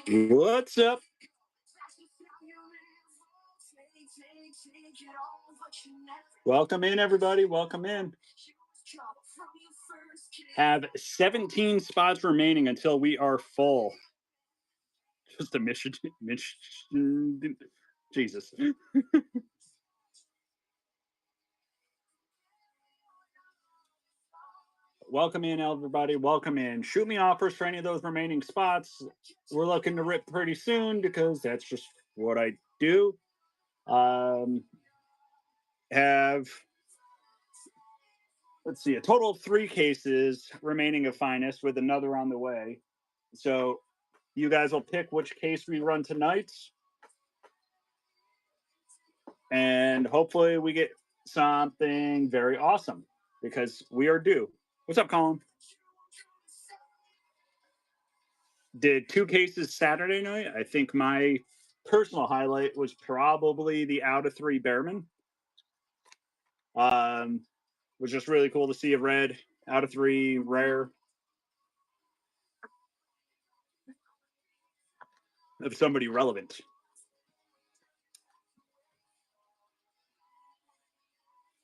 What's up? Welcome in, everybody. Welcome in. Have 17 spots remaining until we are full. Just a mission. Jesus. Welcome in, everybody. Welcome in. Shoot me offers for any of those remaining spots. We're looking to rip pretty soon because that's just what I do. Have, let's see, a total of 3 cases remaining of Finest with another on the way. So you guys will pick which case we run tonight. And hopefully we get something very awesome because we are due. What's up, Colin? Did 2 cases Saturday night. I think my personal highlight was probably the out of 3 Bearman. Was just really cool to see a red out of 3 rare of somebody relevant.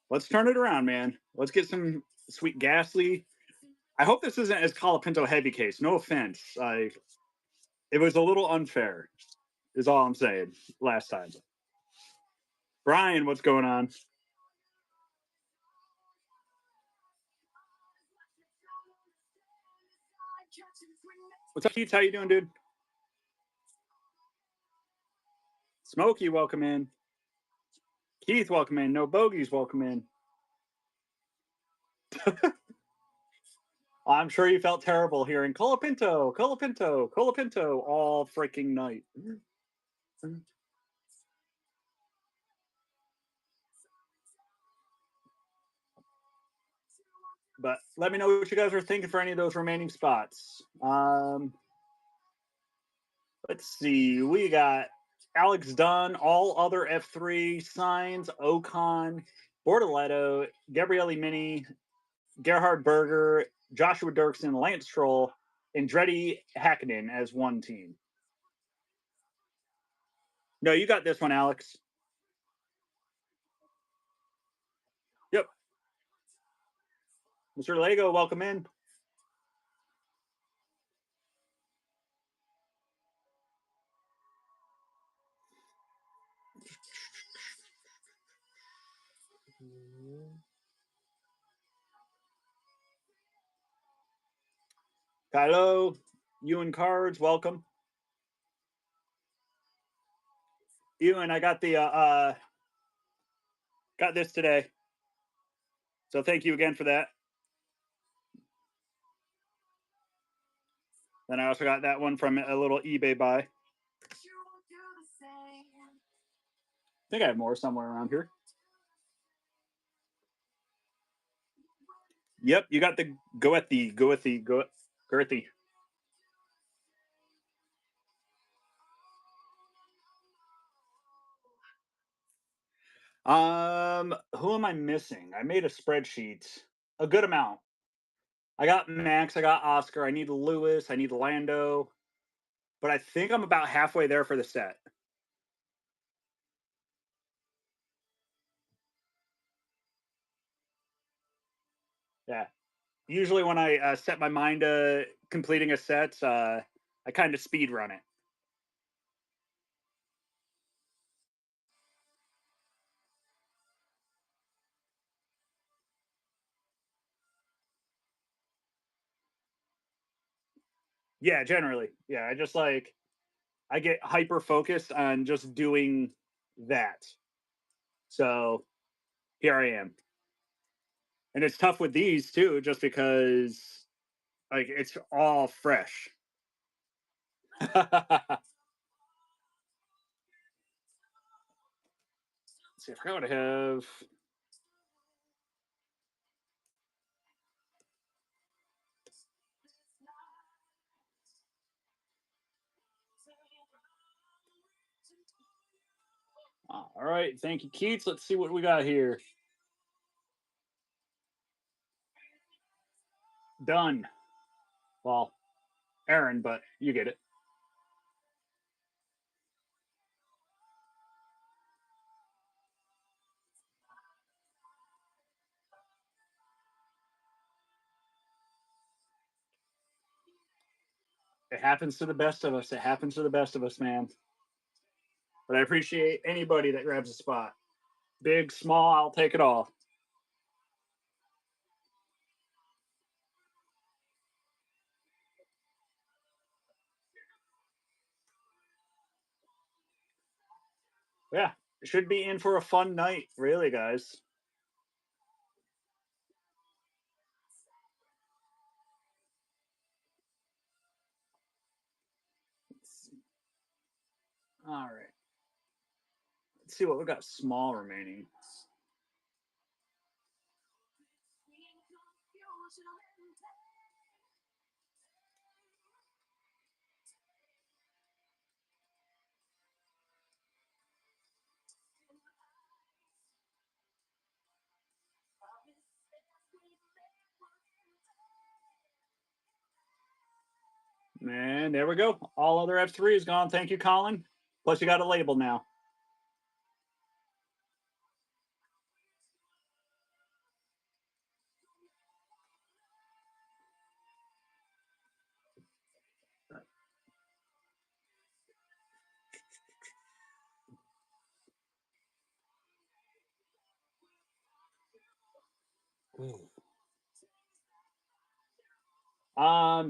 Let's turn it around, man. Let's get some sweet Ghastly. I hope this isn't as Colapinto heavy case. No offense. It was a little unfair, is all I'm saying, last time. Brian, what's going on? What's up, Keith? How you doing, dude? Smokey, welcome in. Keith, welcome in. No bogeys, welcome in. I'm sure you felt terrible hearing Colapinto, Colapinto, Colapinto all freaking night. But let me know what you guys are thinking for any of those remaining spots. Let's see. We got Alex Dunn, all other F3 signs, Ocon, Bortoletto, Gabriele Mini, Gerhard Berger, Joshua Dirksen, Lance Stroll, and Andretti Hakkinen as one team. No, you got this one, Alex. Yep. Mr. Lego, welcome in. Hello, Ewan Cards, welcome. Ewan, I got the got this today. So thank you again for that. Then I also got that one from a little eBay buy. I think I have more somewhere around here. Yep, you got the Goethe. Who am I missing? I made a spreadsheet, a good amount. I got Max, I got Oscar, I need Lewis, I need Lando, but I think I'm about halfway there for the set. Yeah. Usually when I set my mind to completing a set, I kind of speed run it. Yeah, generally. Yeah, I just like I get hyper focused on just doing that. So here I am. And it's tough with these too, just because like it's all fresh. Let's see, I forgot what I have. All right, thank you, Keats. Let's see what we got here. Done. Well, Aaron, but you get it. It happens to the best of us. It happens to the best of us, man. But I appreciate anybody that grabs a spot. Big, small, I'll take it all. Yeah, should be in for a fun night, really, guys. All right. Let's see what we got small remaining. And there we go. All other F3 is gone. Thank you, Colin. Plus, you got a label now.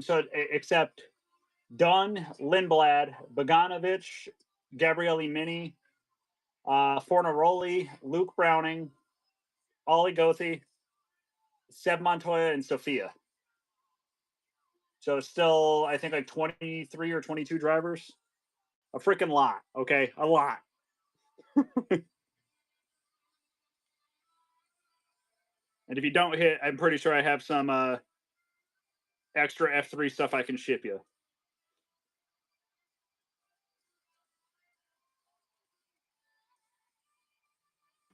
So except Dunn, Lindblad, Bogdanovich, Gabriele Mini, Fornaroli, Luke Browning, Ollie Gothi, Seb Montoya, and Sophia. So still, I think like 23 or 22 drivers. A freaking lot. Okay, a lot. And if you don't hit, I'm pretty sure I have some extra F3 stuff I can ship you.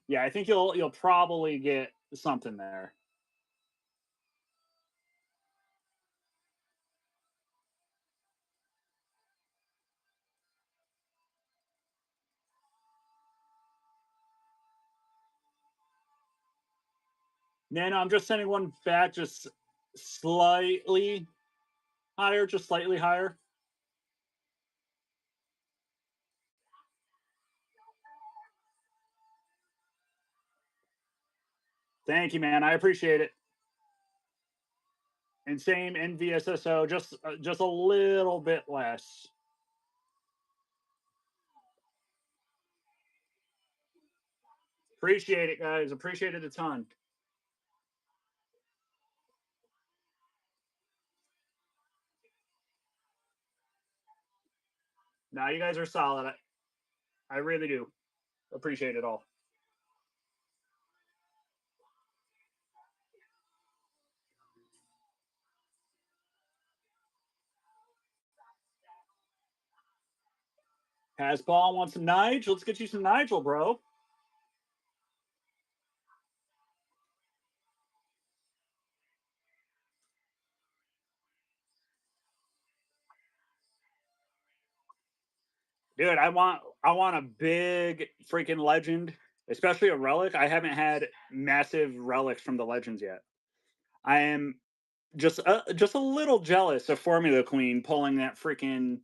Yeah, I think you'll probably get something there. No, I'm just sending one back, just slightly higher, just slightly higher. Thank you, man. I appreciate it. And same NVSSO, just a little bit less. Appreciate it, guys. Appreciate it a ton. Now you guys are solid. I really do appreciate it all. Hasball wants some Nigel. Let's get you some Nigel, bro. Dude, I want a big freaking legend, especially a relic. I haven't had massive relics from the legends yet. I am just a little jealous of Formula Queen pulling that freaking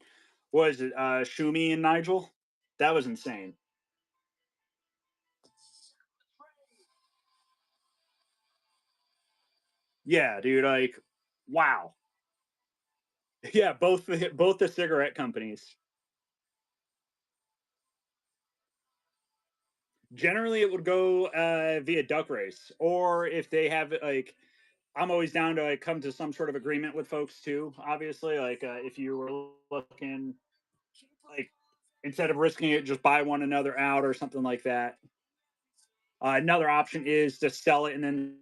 was it Shumi and Nigel? That was insane. Yeah, dude, like wow. Yeah, both the cigarette companies. Generally, it would go via duck race, or if they have like, I'm always down to like come to some sort of agreement with folks too. Obviously, like if you were looking like instead of risking it, just buy one another out or something like that. Another option is to sell it and then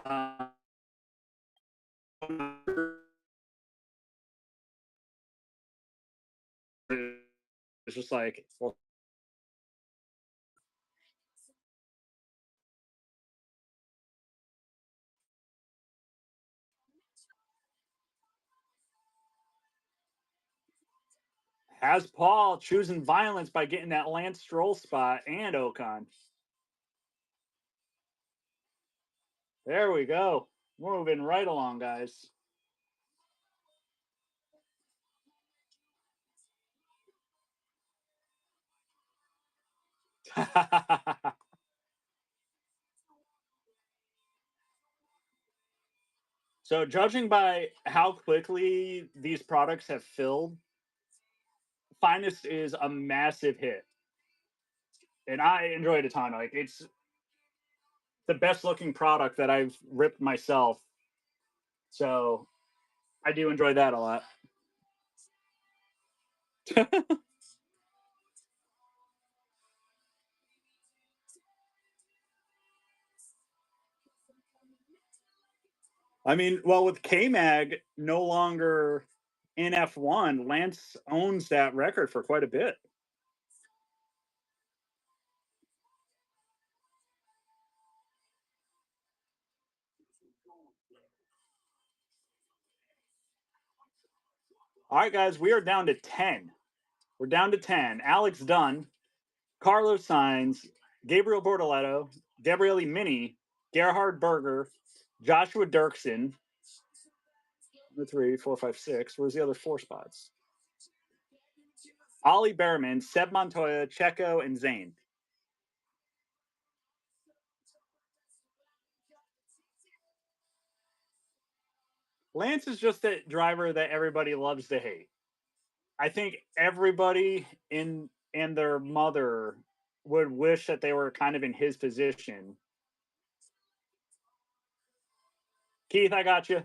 uh, it's just like, well, Has Paul choosing violence by getting that Lance Stroll spot and Ocon. There we go. Moving right along, guys. So, judging by how quickly these products have filled, Finest is a massive hit. And I enjoy it a ton. Like, it's the best looking product that I've ripped myself. So, I do enjoy that a lot. I mean, well, with K Mag no longer in F1, Lance owns that record for quite a bit. All right, guys, we are down to 10. We're down to 10. Alex Dunn, Carlos Sainz, Gabriel Bortoletto, Gabriele Mini, Gerhard Berger, Joshua Dirksen. The 3, 4, 5, 6. Where's the other 4 spots? Ollie Behrman, Seb Montoya, Checo, and Zane. Lance is just that driver that everybody loves to hate. I think everybody in and their mother would wish that they were kind of in his position. Keith, I got you.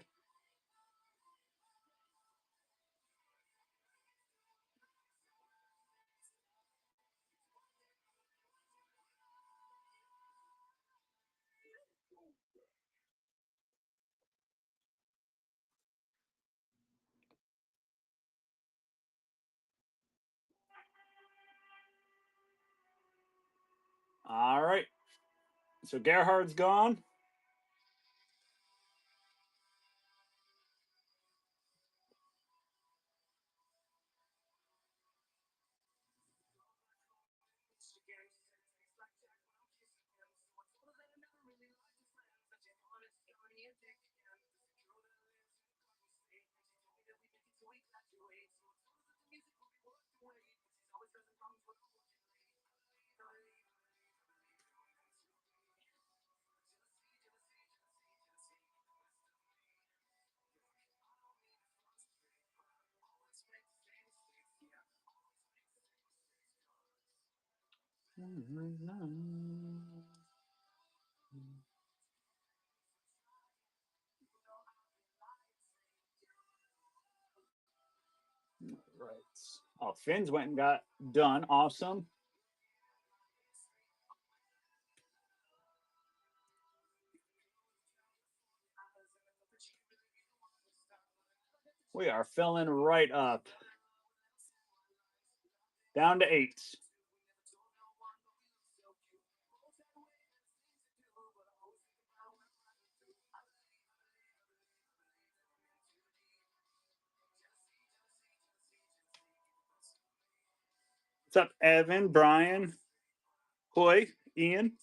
All right. So Gerhard's gone. Right. Oh, Finn's went and got done. Awesome. We are filling right up. Down to 8. What's up, Evan, Brian, Hoy, Ian?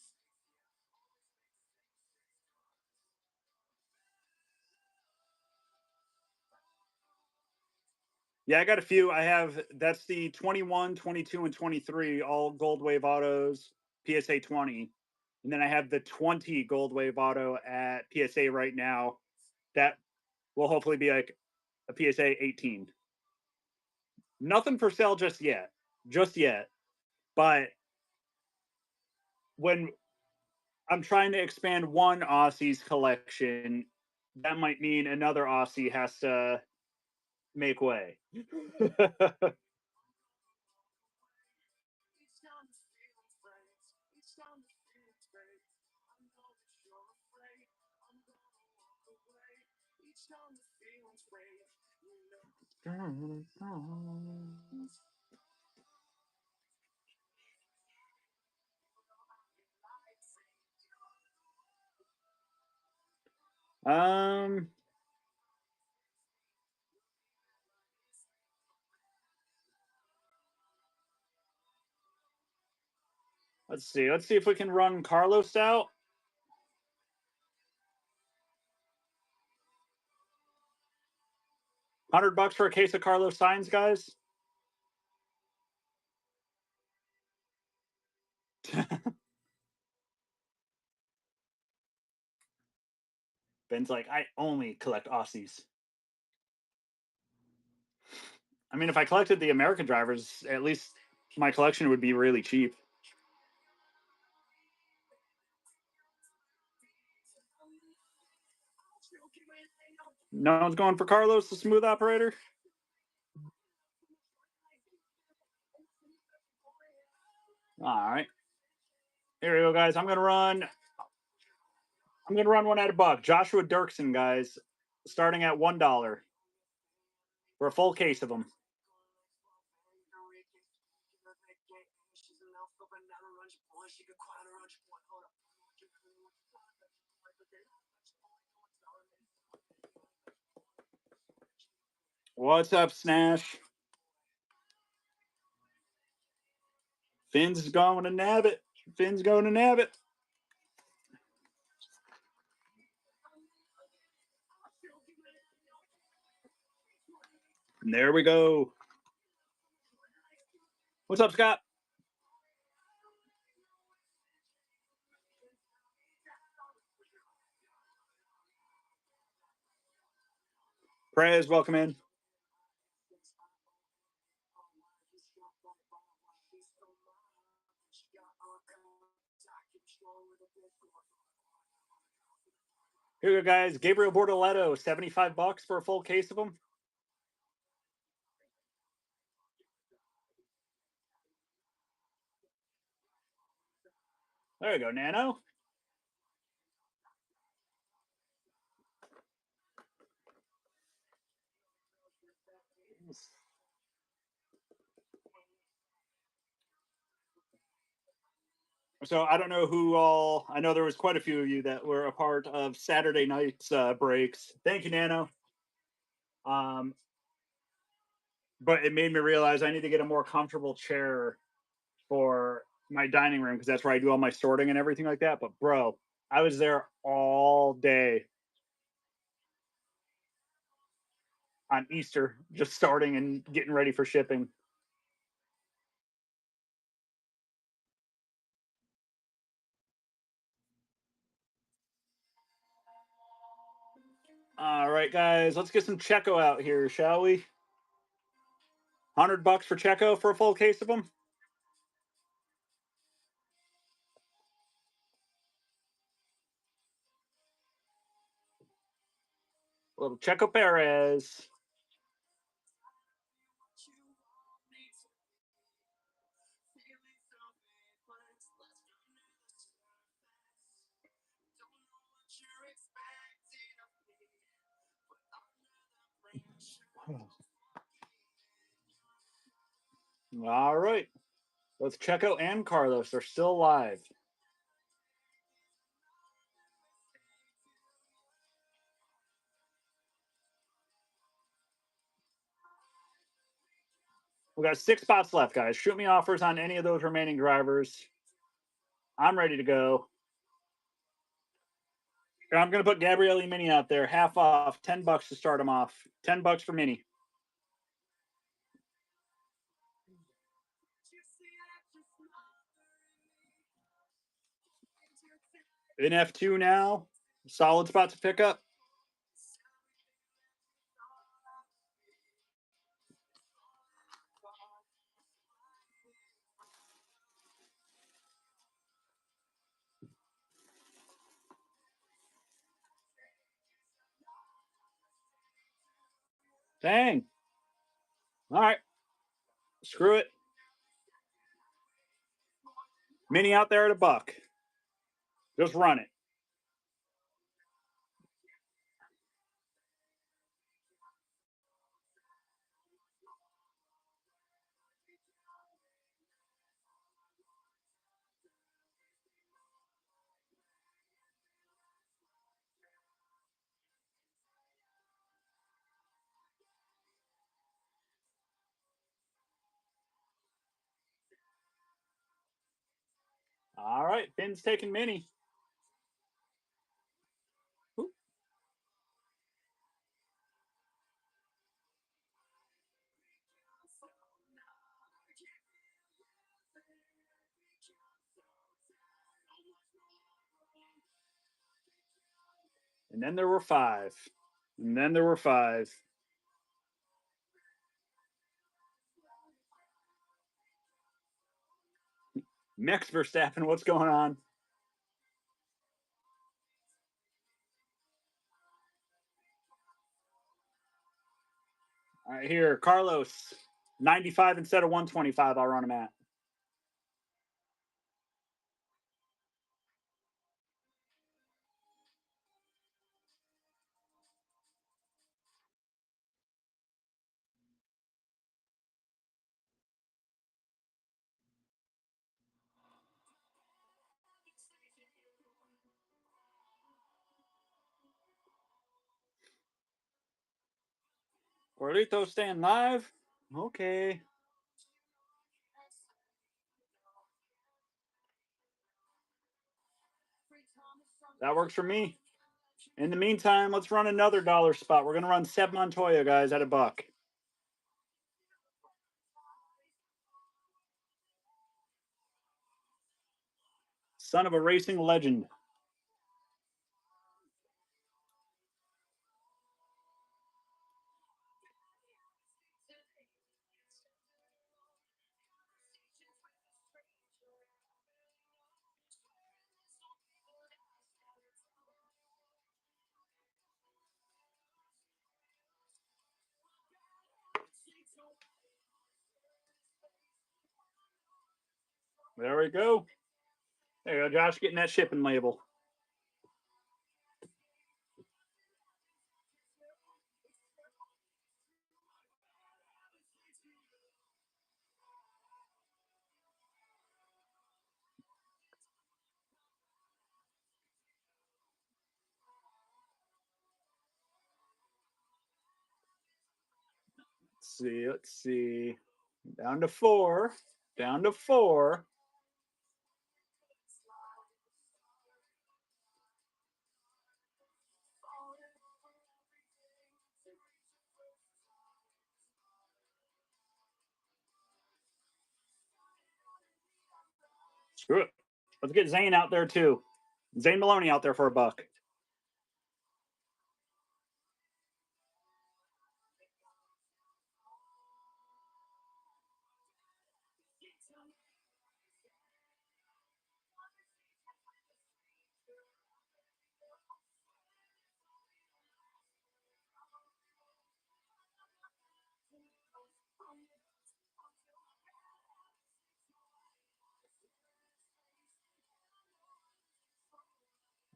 Yeah, I got a few. I have that's the 21, 22, and 23, all Gold Wave autos, PSA 20. And then I have the 20 Gold Wave auto at PSA right now. That will hopefully be like a PSA 18. Nothing for sale just yet. Just yet. But when I'm trying to expand one Aussie's collection, that might mean another Aussie has to make way. um Let's see. Let's see if we can run Carlos out. $100 for a case of Carlos signs, guys. Ben's like, I only collect Aussies. I mean, if I collected the American drivers, at least my collection would be really cheap. No one's going for Carlos, the smooth operator. All right. Here we go, guys. I'm gonna run one at a buck. Joshua Dirksen, guys, starting at $1 for a full case of them. What's up, Snash? Finn's going to nab it. Finn's going to nab it. And there we go. What's up, Scott? Prez, welcome in. Here you go, guys. Gabriel Bortoletto, $75 for a full case of them. There you go, Nano. So I don't know who all. I know there was quite a few of you that were a part of Saturday night's breaks. Thank you, Nano. But it made me realize I need to get a more comfortable chair for my dining room because that's where I do all my sorting and everything like that. But bro, I was there all day on Easter, just starting and getting ready for shipping. All right, guys, let's get some Checo out here, shall we? $100 for Checo for a full case of them. Little Checo Perez. All right. Both Checo and Carlos are still alive. We got 6 spots left, guys. Shoot me offers on any of those remaining drivers. I'm ready to go. I'm going to put Gabriele Mini out there, half off, $10 to start him off. $10 for Mini. In F2 now, solid spot to pick up. Dang. All right. Screw it. Mini out there at a buck. Just run it. All right, Finn's taking mini. Ooh. And then there were five. And then there were five. Max Verstappen, what's going on? All right, here, Carlos, 95 instead of 125. I'll run him at. Gordito staying live. Okay. That works for me. In the meantime, let's run another dollar spot. We're going to run Seb Montoya, guys, at $1. Son of a racing legend. There we go. There you go, Josh, getting that shipping label. Let's see. Down to four. Down to four. Screw it. Let's get Zane out there too. Zane Maloney out there for $1.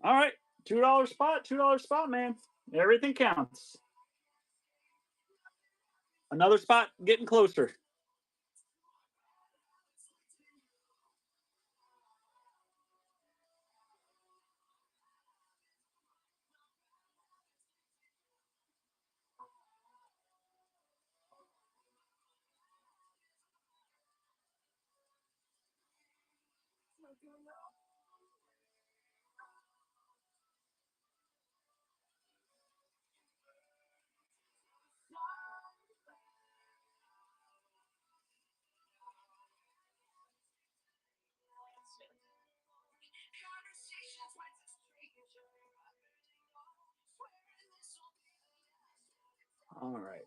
All right. $2 spot, $2 spot, man. Everything counts. Another spot getting closer. All right.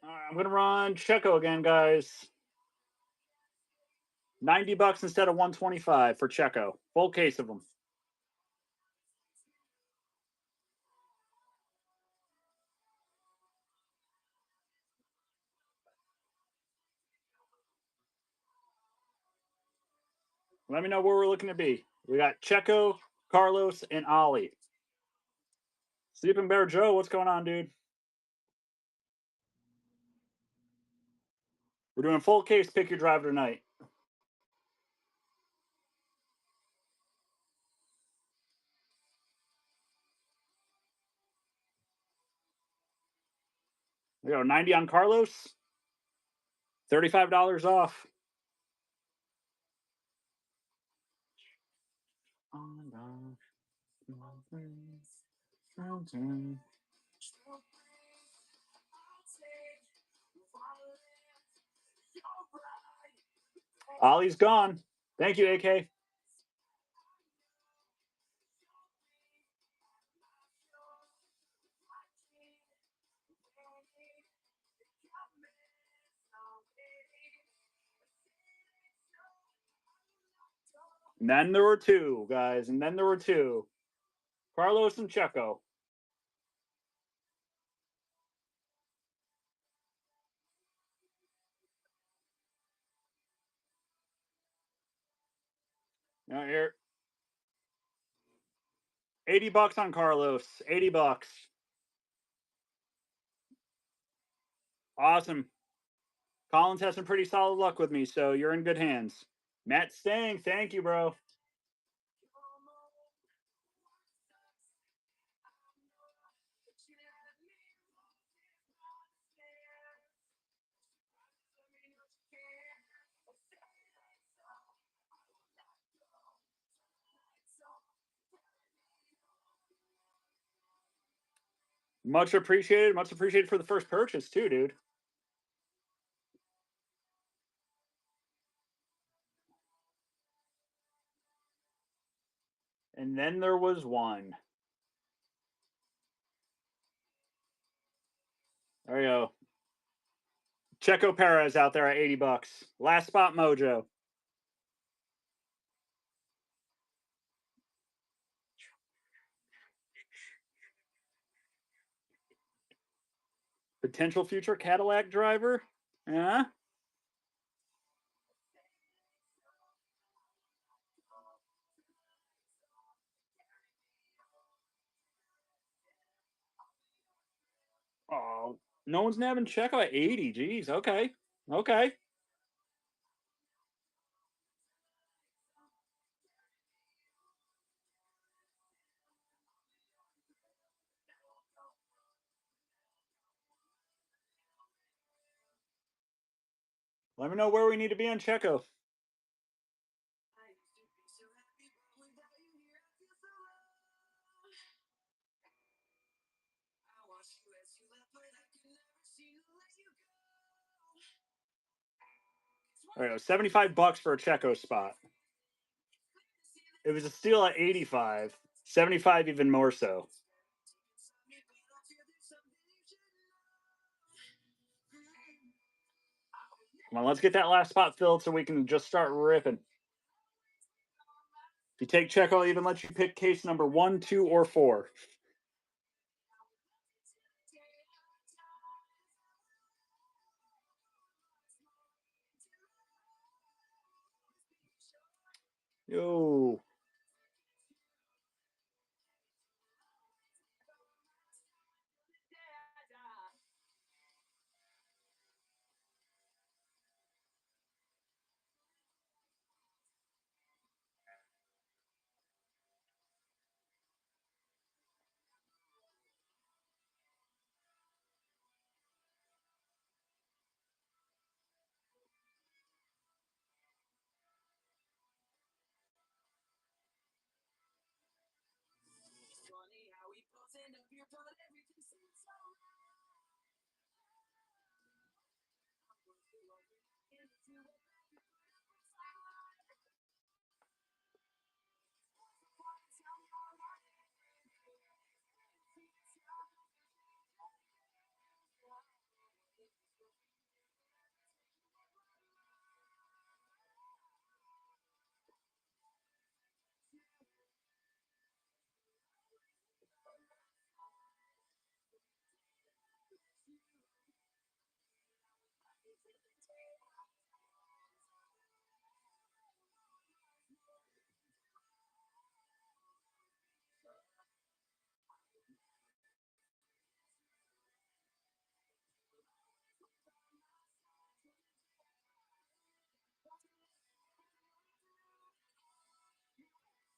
All right, I'm gonna run Checo again, guys. $90 instead of 125 for Checo. Full case of them. Let me know where we're looking to be. We got Checo, Carlos, and Ollie. Sleeping Bear Joe, what's going on, dude? We're doing full case pick your driver tonight. . There you go, 90 on Carlos, $35 off. Ollie's gone. Thank you, AK. And then there were two, guys. And then there were two. Carlos and Checo. Now here. $80 on Carlos. $80. Awesome. Collins has some pretty solid luck with me, so you're in good hands. Matt Stang, thank you, bro. Much appreciated. Much appreciated for the first purchase, too, dude. And then there was one. There you go. Checo Perez out there at $80. Last spot mojo. Potential future Cadillac driver? Yeah. Oh, no one's nabbing Checo at 80. Jeez. Okay. Okay. Let me know where we need to be on Checo. There you go. $75 for a Checo spot. It was a steal at 85. 75 even more so. Come on, let's get that last spot filled so we can just start ripping. If you take Checo, I'll even let you pick case number 1, 2, or 4. Yo.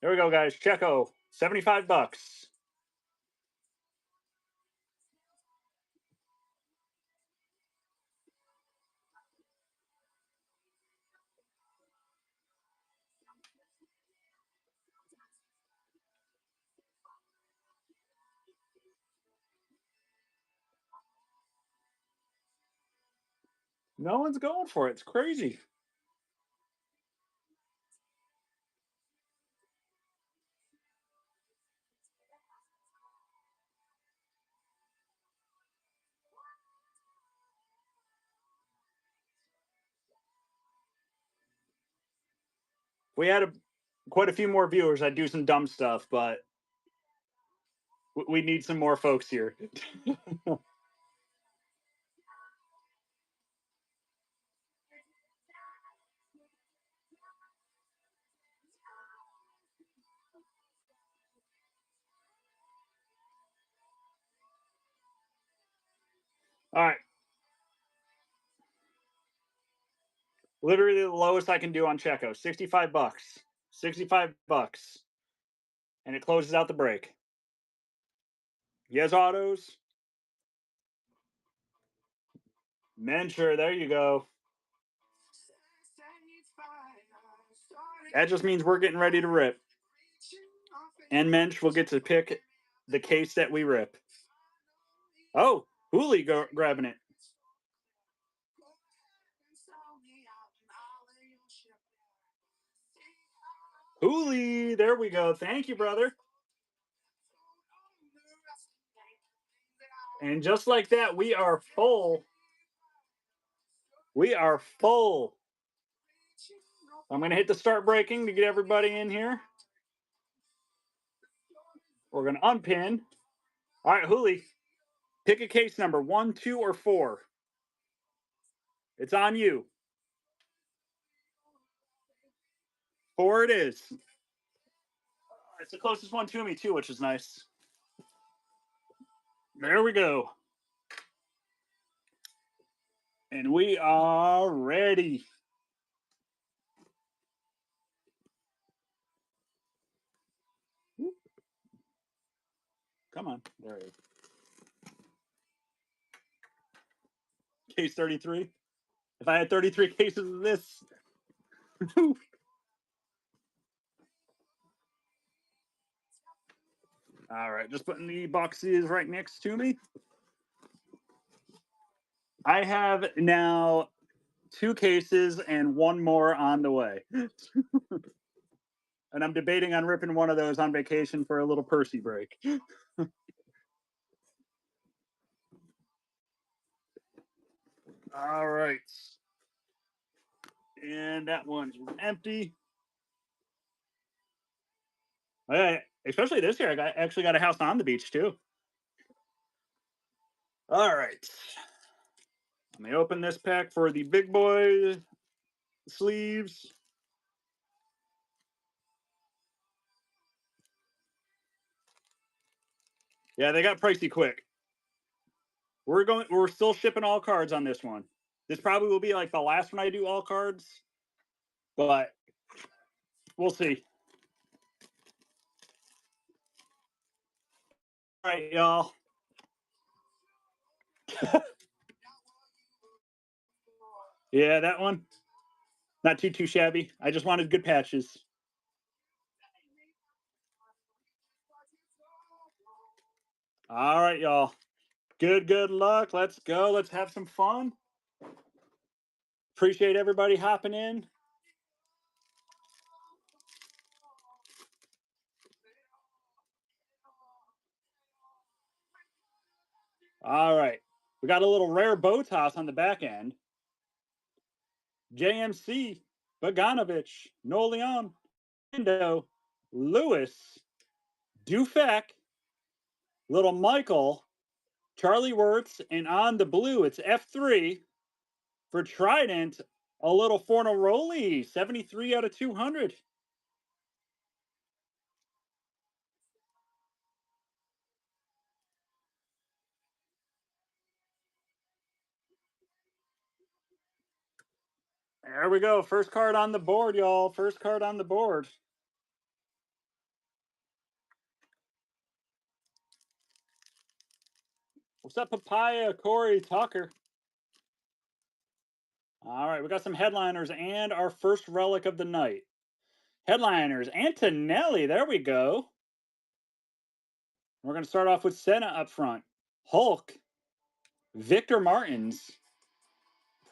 Here we go, guys. Checo, $75. No one's going for it. It's crazy. We had quite a few more viewers. I'd do some dumb stuff, but we need some more folks here. All right. Literally the lowest I can do on Checo, 65 bucks. 65 bucks. And it closes out the break. Yes, autos. Mentor, there you go. That just means we're getting ready to rip. And Mensch will get to pick the case that we rip. Oh, Hooley grabbing it. Hooley, there we go. Thank you, brother. And just like that, we are full. We are full. I'm going to hit the start breaking to get everybody in here. We're going to unpin. All right, Hooley, pick a case number 1, 2, or 4. It's on you. 4 it is. It's the closest one to me, too, which is nice. There we go. And we are ready. Come on. There it is. Case 33. If I had 33 cases of this. All right, just putting the boxes right next to me. I have now 2 cases and 1 more on the way. And I'm debating on ripping one of those on vacation for a little Percy break. All right. And that one's empty. Okay, especially this year, I actually got a house on the beach too. All right. Let me open this pack for the big boy sleeves. Yeah, they got pricey quick. We're still shipping all cards on this one. This probably will be like the last one I do all cards, but we'll see. All right, y'all. Yeah, that one. Not too shabby. I just wanted good patches. All right, y'all. Good luck. Let's go. Let's have some fun. Appreciate everybody hopping in. All right. We got a little rare bow toss on the back end. JMC, Bogdanovich, Noleon, Lando, Lewis, Dufek, Little Michael, Charlie Wirtz, and on the blue, it's F3 for Trident, a little Fornaroli, 73 out of 200. There we go. First card on the board, y'all. First card on the board. What's up, Papaya, Corey, Tucker? All right, we got some headliners and our first relic of the night. Headliners, Antonelli. There we go. We're going to start off with Senna up front. Hulk, Victor Martins,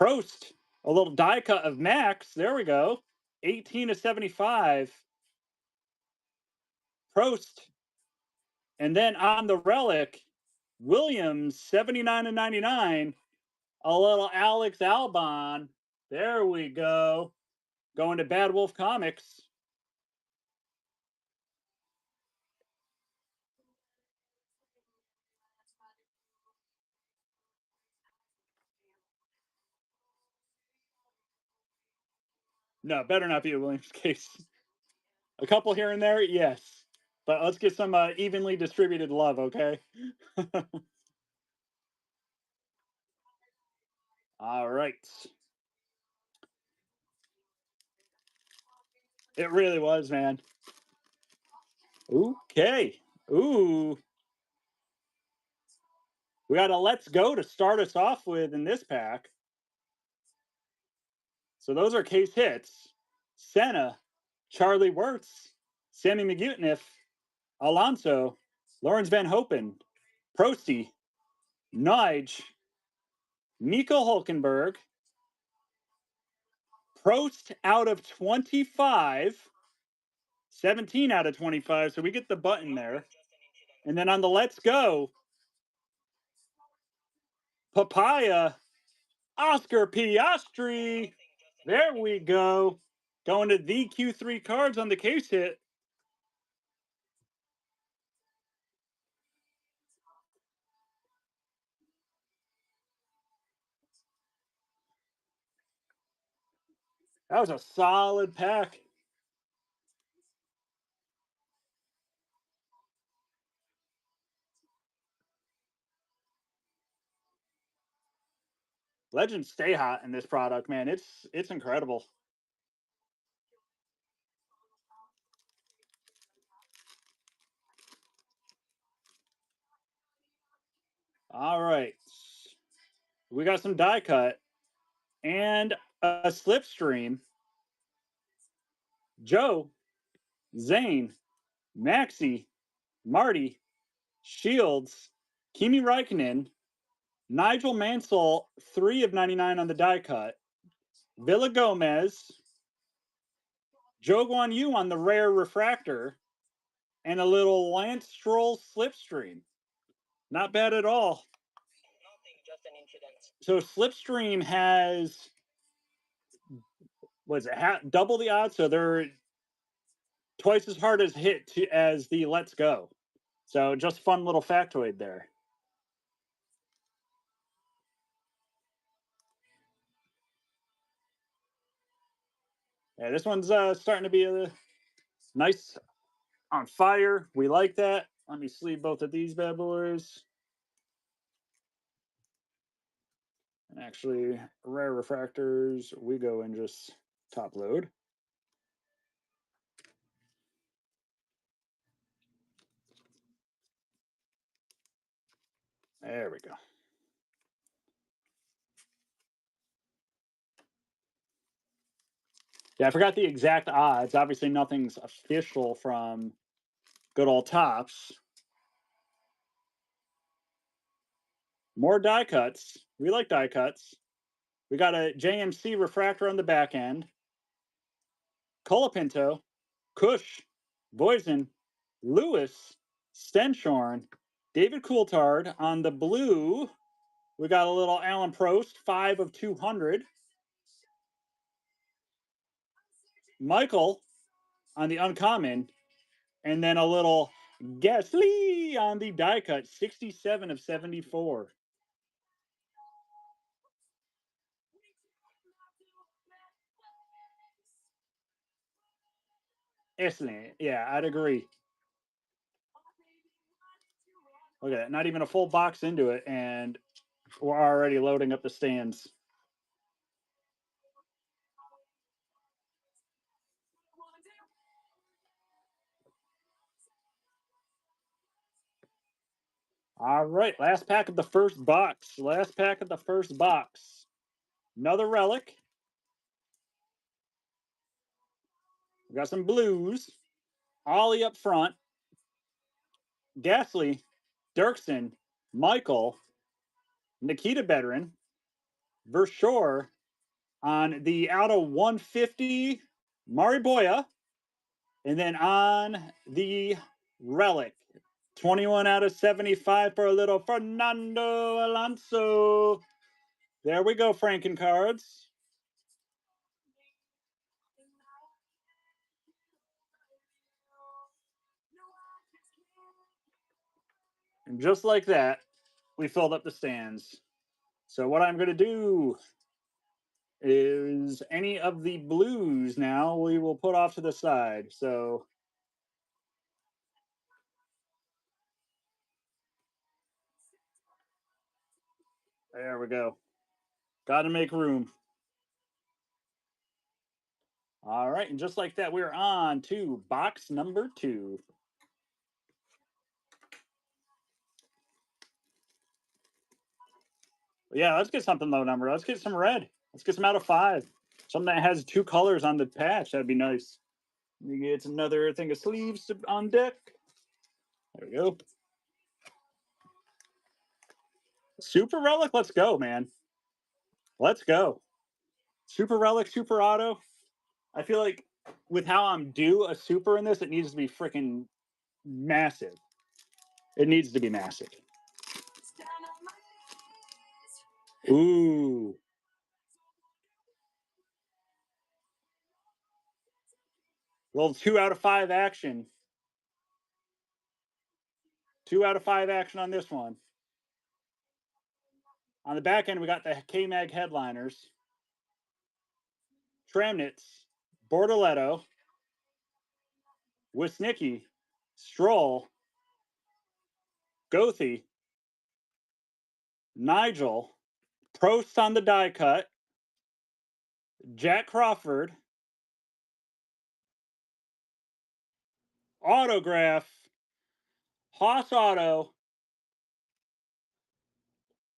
Prost, a little die cut of Max. There we go. 18 to 75. Prost. And then on the relic, Williams, 79 to 99. A little Alex Albon. There we go. Going to Bad Wolf Comics. No, better not be a Williams case. A couple here and there, yes. But let's get some evenly distributed love, okay? All right. It really was, man. Okay. Ooh. We got a Let's Go to start us off with in this pack. So those are case hits. Senna, Charlie Wirtz, Sammy McGutniff, Alonso, Lawrence Van Hopen, Prosty, Nige, Nico Hulkenberg, Prost out of 25, 17 out of 25. So we get the button there. And then on the Let's Go, Papaya, Oscar Piastri. There we go. Going to the Q3 cards on the case hit. That was a solid pack. Legends stay hot in this product, man. It's incredible. All right. We got some die cut and a slipstream. Joe, Zane, Maxi, Marty, Shields, Kimi Räikkönen, Nigel Mansell, 3 of 99 on the die cut. Villa Gomez, Joe Guan Yu on the rare refractor, and a little Lance Stroll slipstream. Not bad at all. So slipstream has double the odds, so they're twice as hard as hit as the Let's Go. So just fun little factoid there. Yeah, this one's starting to be a nice on fire. We like that. Let me sleeve both of these bad boys. And actually, rare refractors, we go and just top load. There we go. Yeah, I forgot the exact odds. Obviously, nothing's official from good old Tops. More die cuts. We like die cuts. We got a JMC refractor on the back end. Colapinto, Cush, Boysen, Lewis, Stenshorn, David Coulthard on the blue. We got a little Alan Prost, 5 of 200. Michael on the uncommon, and then a little Gasly on the die cut, 67 of 74. Excellent. Yeah, I'd agree. Look at that. Not even a full box into it, and we're already loading up the stands. All right, last pack of the first box. Last pack of the first box. Another relic. We got some blues. Ollie up front. Gasly, Dirksen, Michael, Nikita Bedrin, Versure on the out of 150, Mariboya. And then on the relic, 21 out of 75 for a little Fernando Alonso. There we go, Franken cards. And just like that, we filled up the stands. So what I'm going to do is any of the blues now we will put off to the side. So there we go. Got to make room. All right, and just like that, we're on to box number 2. Yeah, let's get something low number. Let's get some red. Let's get some out of 5. Something that has 2 colors on the patch. That'd be nice. We get another thing of sleeves on deck. There we go. Super Relic, let's go, man. Let's go. Super Relic, Super Auto. I feel like with how I'm due a super in this, it needs to be freaking massive. It needs to be massive. Ooh. Little 2 out of 5 action. 2 out of 5 action on this one. On the back end, we got the K-Mag headliners. Tramnitz, Bortoletto, Wisnicki, Stroll, Goethe, Nigel, Prost on the die cut, Jack Crawford, autograph, Haas Auto.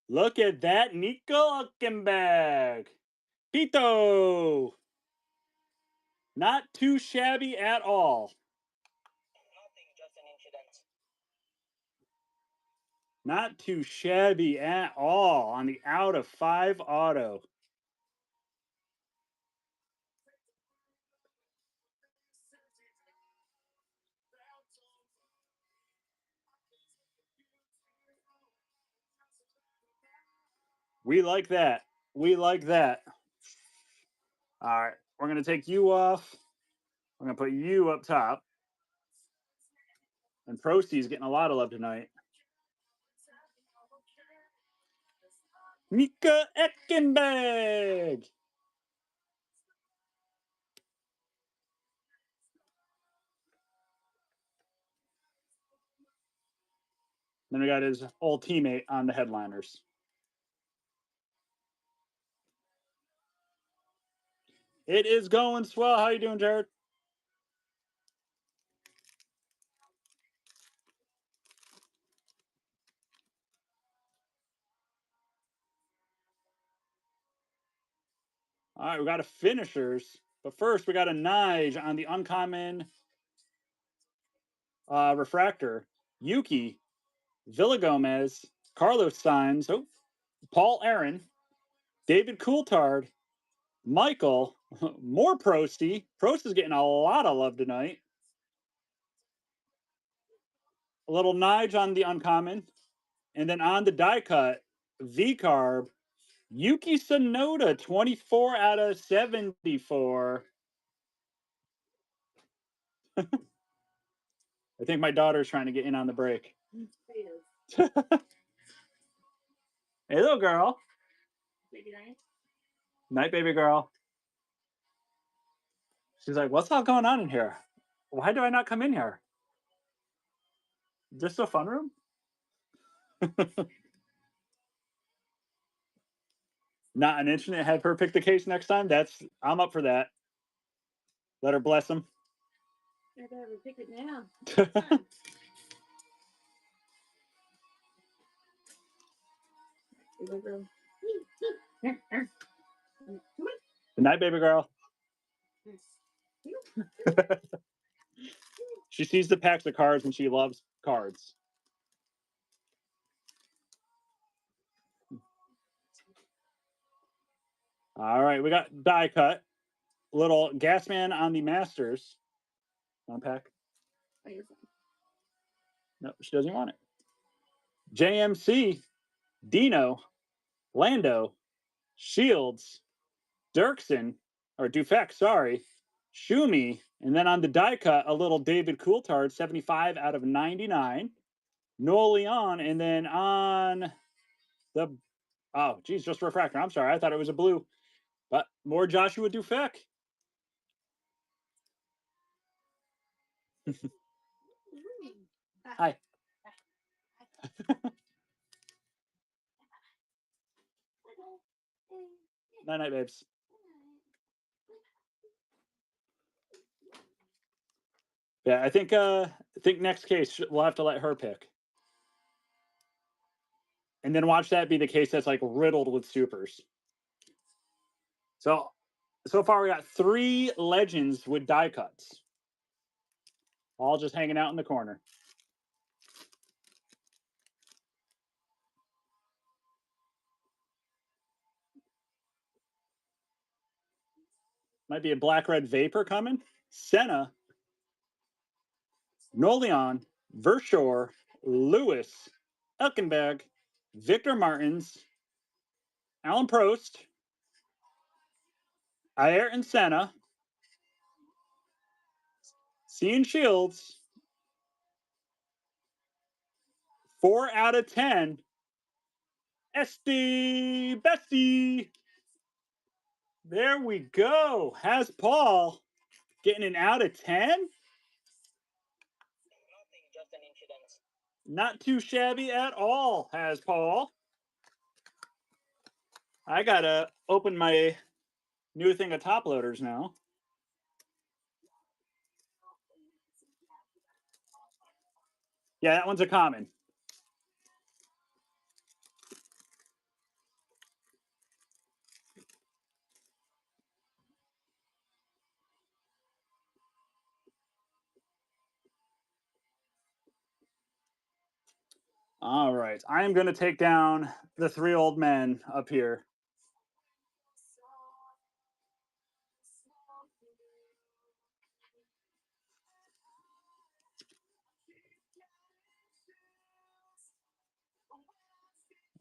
Look at that, Nico Hülkenberg. Pito. Not too shabby at all. Nothing, just an incident. Not too shabby at all on the out of 5 auto. We like that. We like that. All right, we're going to take you off. I'm going to put you up top. And Prosty's getting a lot of love tonight. Mika Hülkenberg. Then we got his old teammate on the headliners. It is going swell. How you doing, Jared? All right, we got a finishers. But first, we got a Nige on the uncommon refractor. Yuki, Villagomez, Carlos Sainz, Paul Aaron, David Coulthard, Michael, more Prosty. Prost is getting a lot of love tonight. A little Nige on the uncommon. And then on the die cut, V-Carb, Yuki Tsunoda, 24 out of 74. I think my daughter's trying to get in on the break. Hey, little girl. Baby night. Night, baby girl. She's like, what's all going on in here? Why do I not come in here? Just a fun room? Not an incident. Have her pick the case next time. I'm up for that. Let her bless him. I better pick it now. Good night, baby girl. She sees the packs of cards and she loves cards. All right, we got die cut. Little gas man on the Masters. Unpack. Oh, you're fine. No, she doesn't want it. JMC, Dino, Lando, Shields, Dirksen, or Dufek, sorry, Shumi, and then on the die cut, a little David Coulthard, 75 out of 99. Noel Leon, and then on the, oh, geez, just refractor. I'm sorry, I thought it was a blue. But more Joshua Dufek. Hi. Night night, babes. Yeah, I think next case we'll have to let her pick. And then watch that be the case that's like riddled with supers. So far we got 3 legends with die cuts. All just hanging out in the corner. Might be a black-red vapor coming. Senna, Noleon, Verschoor, Lewis, Elkenberg, Victor Martins, Alan Prost, Ayrton Senna, Cian Shields, 4 out of 10. Esty Bestie. There we go. Has Paul getting an out of 10? Nothing, just an incident. Not too shabby at all, has Paul. I gotta open my new thing of top loaders now. Yeah, that one's a common. All right, I am going to take down the 3 old men up here.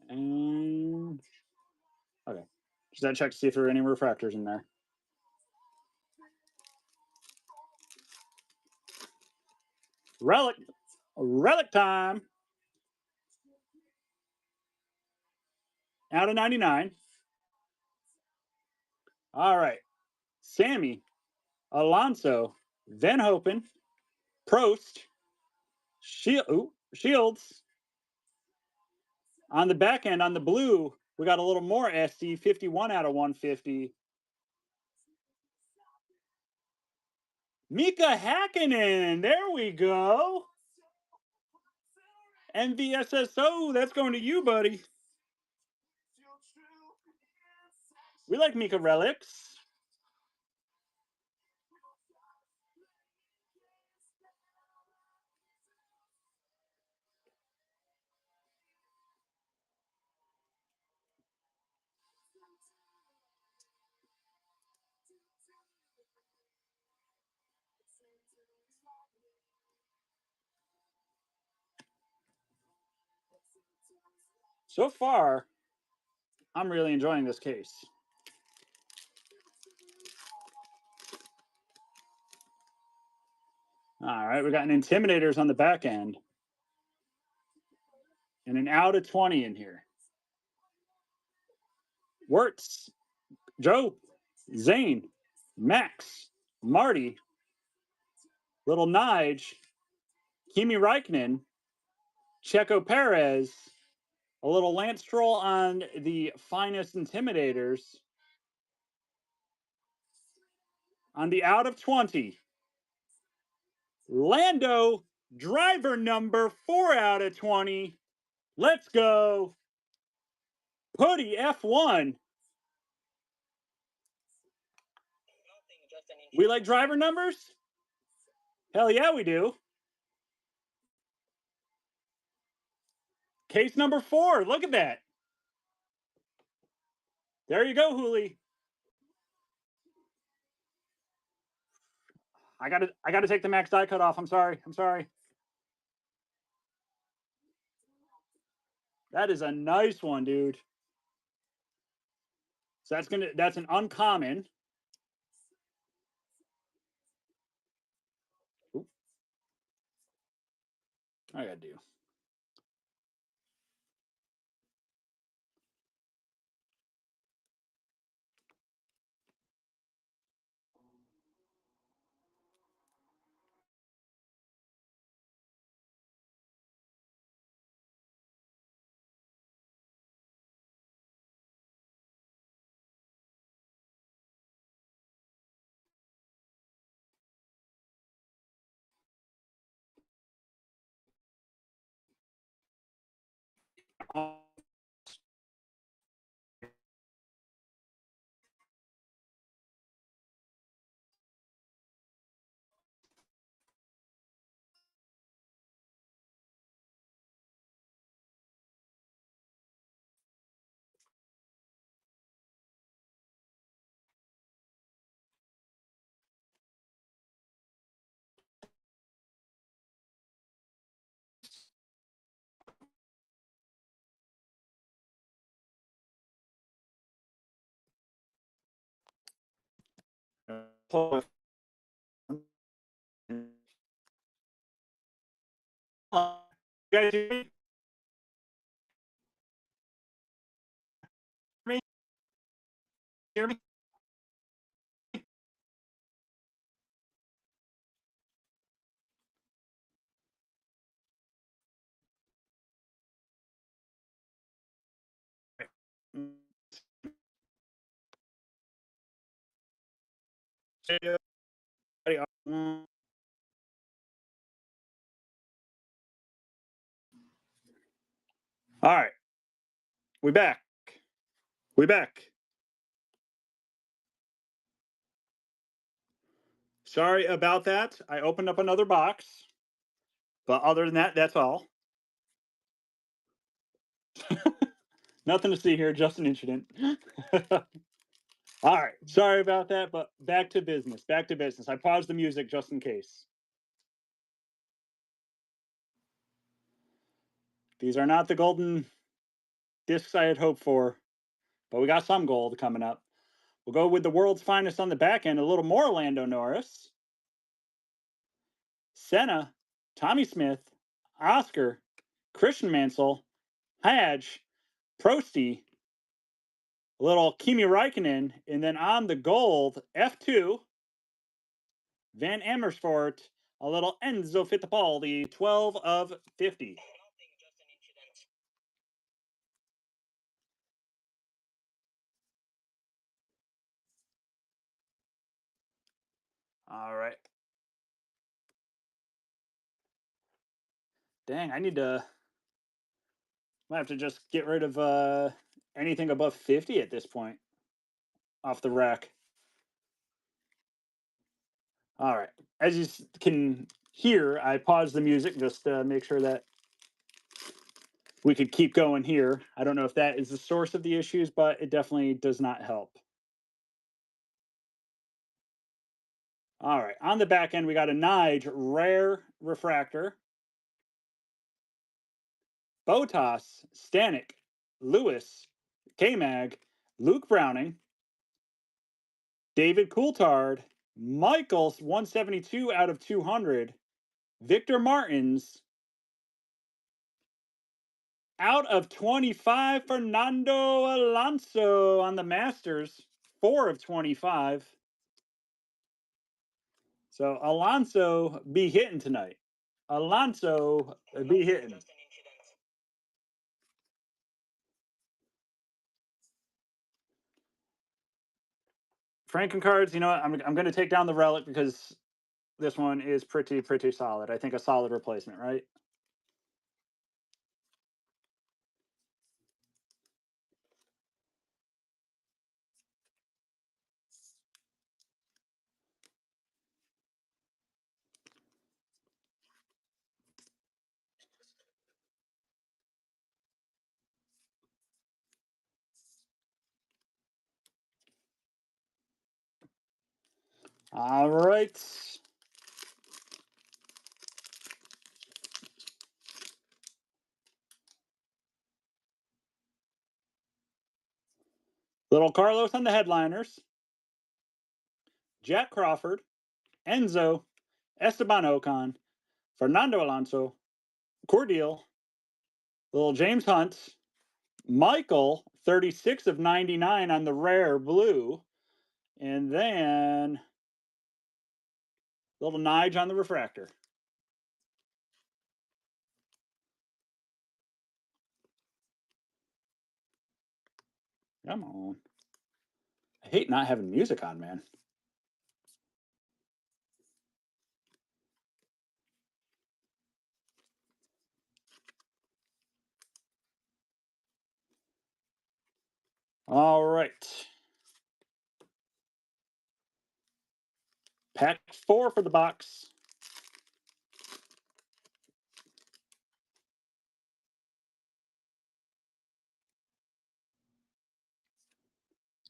And okay, just gotta check to see if there are any refractors in there. Relic time. Out of 99. All right, Sammy, Alonso, Van Hopen, Prost, Shields. On the back end, on the blue, we got a little more SC, 51 out of 150. Mika Hakkinen, there we go. MVSSO, that's going to you, buddy. We like Mika relics. So far, I'm really enjoying this case. All right, we got an Intimidators on the back end. And an out of 20 in here. Wirtz, Joe, Zane, Max, Marty, Little Nige, Kimi Räikkönen, Checo Perez, a little Lance Stroll on the finest Intimidators. On the out of 20, Lando, driver number 4 out of 20. Let's go. Putty F1. Nothing, just an incident. We like driver numbers? Hell yeah, we do. Case number 4. Look at that. There you go, Hooli. I gotta take the max die cut off. I'm sorry. I'm sorry. That is a nice one, dude. So that's an uncommon. Oop, I gotta do. You guys hear me? Hear me? All right, we back. We back. Sorry about that. I opened up another box, but other than that, that's all. Nothing to see here, just an incident. All right, sorry about that, but back to business. Back to business. I paused the music just in case. These are not the golden discs I had hoped for, but we got some gold coming up. We'll go with the world's finest on the back end, a little more Lando Norris, Senna, Tommy Smith, Oscar, Christian Mansell, Hadge, Prosty, a little Kimi Räikkönen, and then on the gold, F2, Van Amersfoort, a little Enzo Fittipaldi, 12 of 50. Nothing, just an incident. All right. Dang, I might have to just get rid of anything above 50 at this point off the rack. All right. As you can hear, I paused the music just to make sure that we could keep going here. I don't know if that is the source of the issues, but it definitely does not help. All right. On the back end, we got a Nige rare refractor, Botas, Stanek, Lewis, K-Mag, Luke Browning, David Coulthard, Michaels 172 out of 200, Victor Martins out of 25, Fernando Alonso on the Masters, 4 of 25. So Alonso be hitting tonight. Alonso be hitting. Just an incident. Franken cards, you know what? I'm going to take down the relic because this one is pretty solid. I think a solid replacement, right? All right. Little Carlos on the headliners. Jack Crawford, Enzo, Esteban Ocon, Fernando Alonso, Cordial, little James Hunt, Michael, 36 of 99 on the rare blue, and then little Nige on the refractor. Come on. I hate not having music on, man. All right. Pack 4 for the box.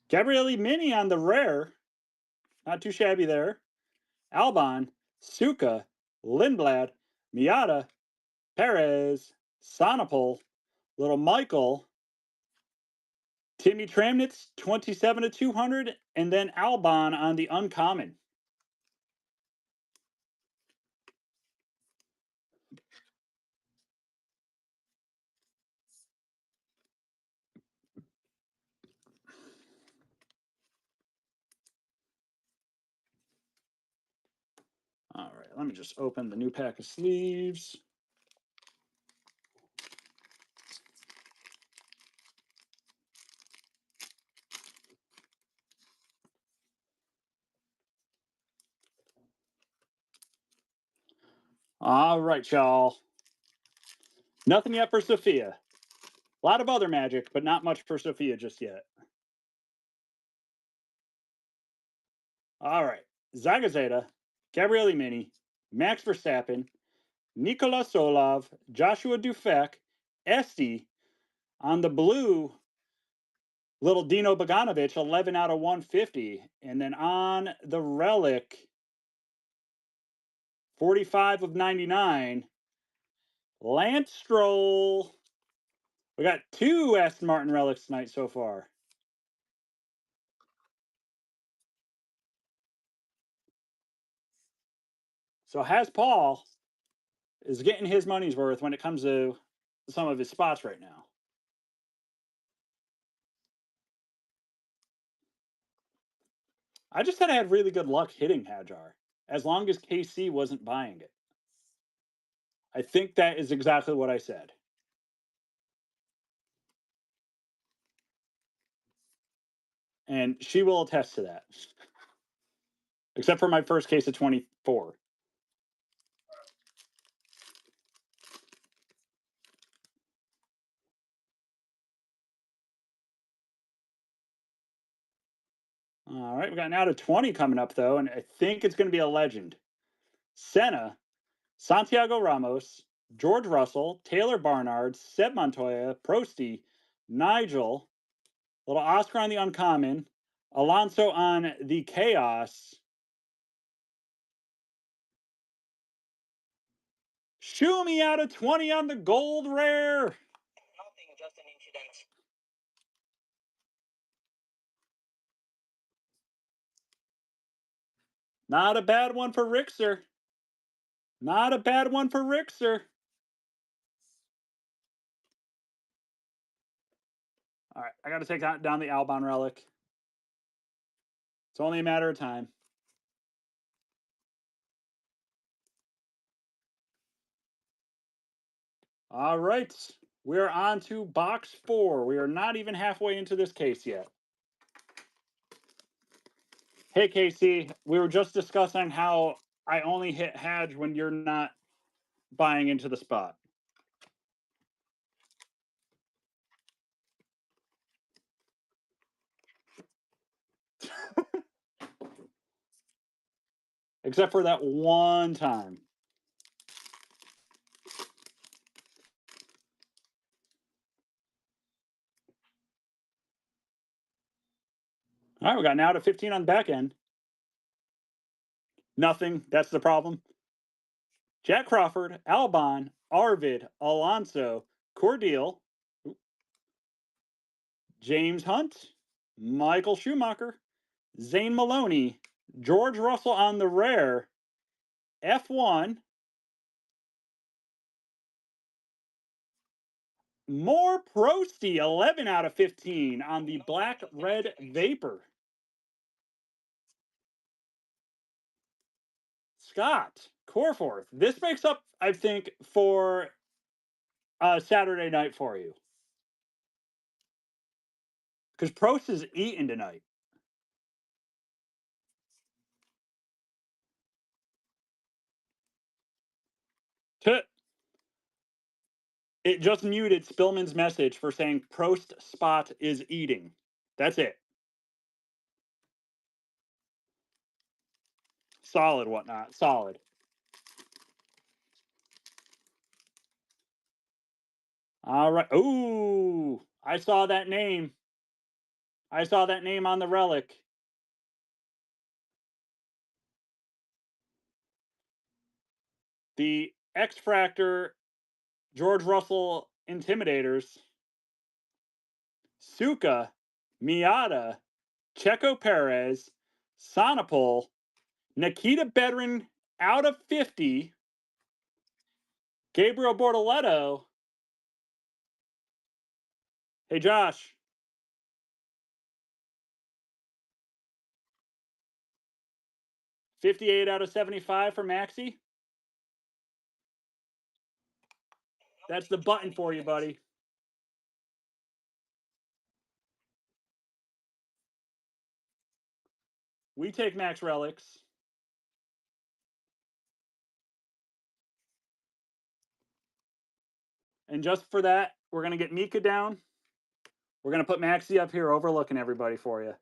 Gabriele Mini on the rare. Not too shabby there. Albon, Suka, Lindblad, Miata, Perez, Sonopol, little Michael, Timmy Tramnitz, 27 of 200, and then Albon on the uncommon. All right, let me just open the new pack of sleeves. All right, y'all. Nothing yet for Sophia. A lot of other magic, but not much for Sophia just yet. All right. Zagazeta, Gabriele Mini, Max Verstappen, Nikola Solov, Joshua Dufek, Esty on the blue, little Dino Bogdanovich, 11 out of 150. And then on the relic, 45 of 99, Lance Stroll. We got 2 Aston Martin relics tonight so far. So Has Paul is getting his money's worth when it comes to some of his spots right now. I just thought I had really good luck hitting Hajar, as long as KC wasn't buying it. I think that is exactly what I said. And she will attest to that. Except for my first case of 24. All right, we got an out of 20 coming up, though, and I think it's going to be a legend. Senna, Santiago Ramos, George Russell, Taylor Barnard, Seb Montoya, Prosty, Nigel, little Oscar on the uncommon, Alonso on the chaos, Shumi out of 20 on the gold rare. Nothing, just an incident. Not a bad one for Rixer. Not a bad one for Rixer. All right, I got to take down the Albon relic. It's only a matter of time. All right, we're on to box 4. We are not even halfway into this case yet. Hey, Casey, we were just discussing how I only hit Hadge when you're not buying into the spot. Except for that one time. All right, we got now to 15 on the back end. Nothing. That's the problem. Jack Crawford, Albon, Arvid, Alonso, Cordial, James Hunt, Michael Schumacher, Zane Maloney, George Russell on the rare, F1, more Prosty, 11 out of 15 on the Black Red Vapor. Scott Corforth. This makes up, I think, for Saturday night for you. Because Prost is eating tonight. It just muted Spillman's message for saying Prost spot is eating. That's it. Solid, whatnot. Solid. All right. Ooh, I saw that name. I saw that name on the relic. The X Fractor George Russell Intimidators. Suka, Miata, Checo Perez, Sonopol, Nikita Bedrin out of 50, Gabriel Bortoletto. Hey, Josh. $58 out of 75 for Maxi. That's the button for you, buddy. We take Max Relics. And just for that, we're going to get Mika down. We're going to put Maxi up here overlooking everybody for you.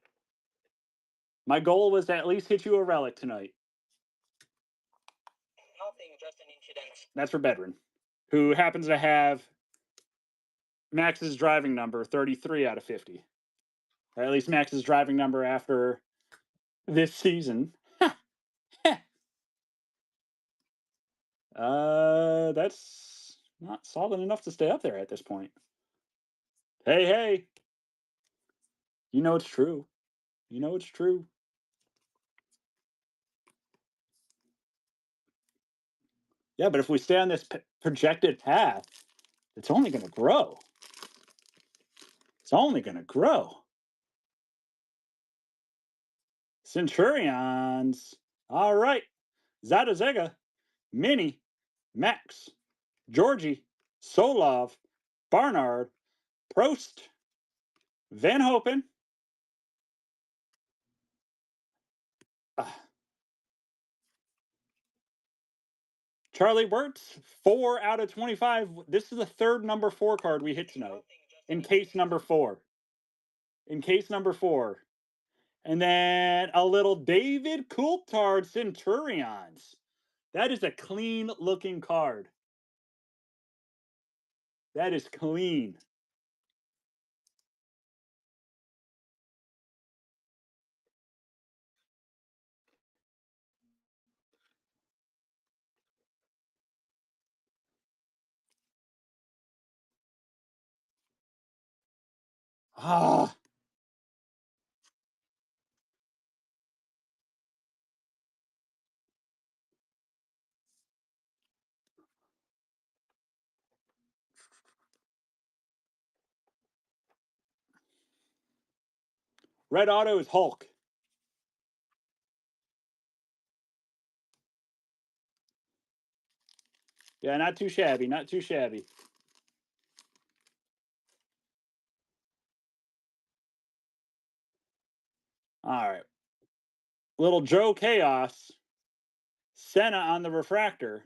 My goal was to at least hit you a relic tonight. Nothing, just an incident. That's for Bedrin, who happens to have Max's driving number, 33 out of 50. Or at least Max's driving number after this season. That's not solid enough to stay up there at this point. Hey, hey. You know it's true. You know it's true. Yeah, but if we stay on this projected path, it's only going to grow. It's only going to grow. Centurions. All right. Zadazega, Mini, Max, Georgie, Solov, Barnard, Prost, Van Hopen, Charlie Wirtz, 4 out of 25. This is the third number 4 card we hit tonight. In case number 4. In case number 4. And then a little David Coulthard Centurions. That is a clean looking card. That is clean. Ah. Red Auto is Hulk. Yeah, not too shabby. Not too shabby. All right. Little Joe Chaos. Senna on the refractor.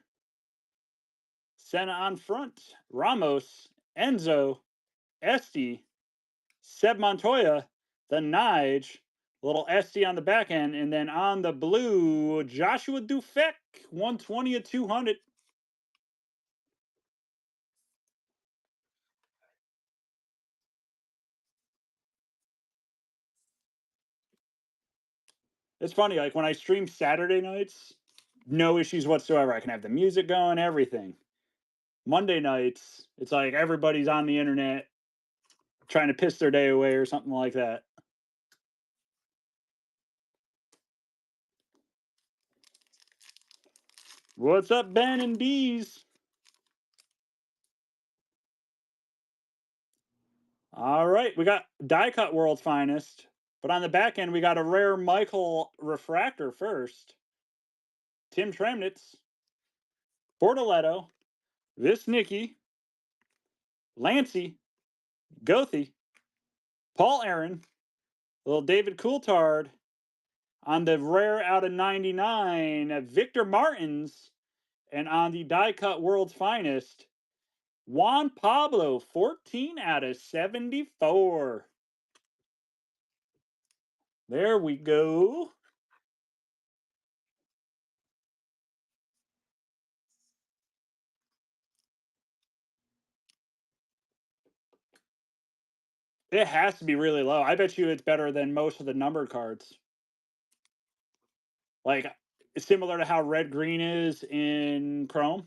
Senna on front. Ramos. Enzo. Esty. Seb Montoya. The Nige. Little Esty on the back end. And then on the blue, Joshua Dufek. 120 of 200. It's funny, like when I stream Saturday nights, no issues whatsoever. I can have the music going, everything. Monday nights, it's like everybody's on the internet trying to piss their day away or something like that. What's up, Ben and Bees? All right, we got die cut world's finest, but on the back end we got a rare Michael refractor first. Tim Tremnitz, Bortoletto, Visnicki, Lancey, Gothi, Paul Aaron, little David Coulthard. On the rare out of 99, Victor Martins. And on the die cut world's finest, Juan Pablo, 14 out of 74. There we go. It has to be really low. I bet you it's better than most of the numbered cards. Like, similar to how red green is in Chrome.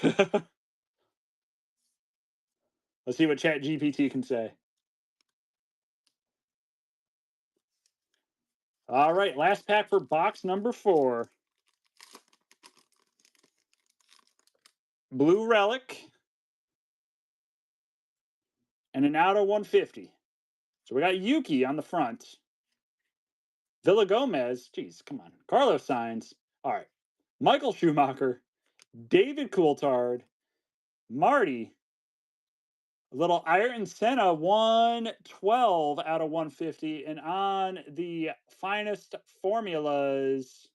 Let's see what Chat GPT can say. All right, last pack for box number 4. Blue Relic. And an out of 150. So we got Yuki on the front. Villa Gomez. Geez, come on. Carlos Sainz. All right. Michael Schumacher. David Coulthard. Marty. A little Ayrton Senna, 112 out of 150. And on the finest formulas,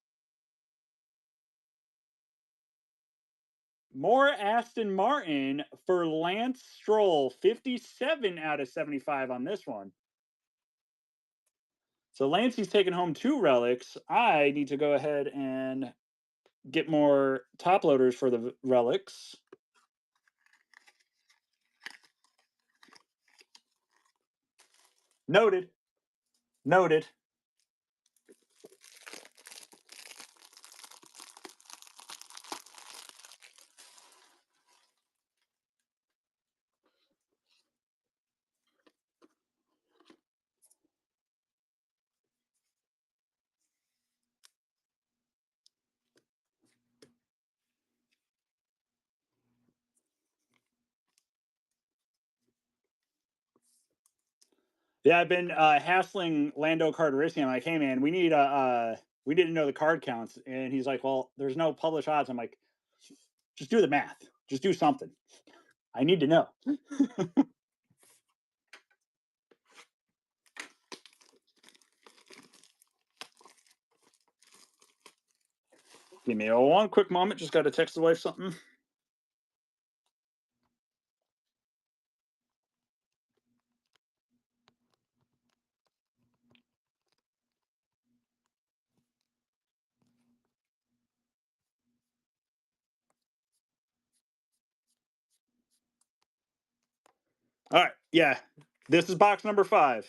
more Aston Martin for Lance Stroll, 57 out of 75 on this one. So Lancey's taking home 2 relics. I need to go ahead and get more top loaders for the relics. Noted. Noted. Yeah, I've been hassling Lando Calrissian. I'm like, hey man, we need we didn't know the card counts, and he's like, well, there's no published odds. I'm like, just do the math, just do something. I need to know. Give me one quick moment. Just got to text the wife something. All right, yeah, this is box number 5.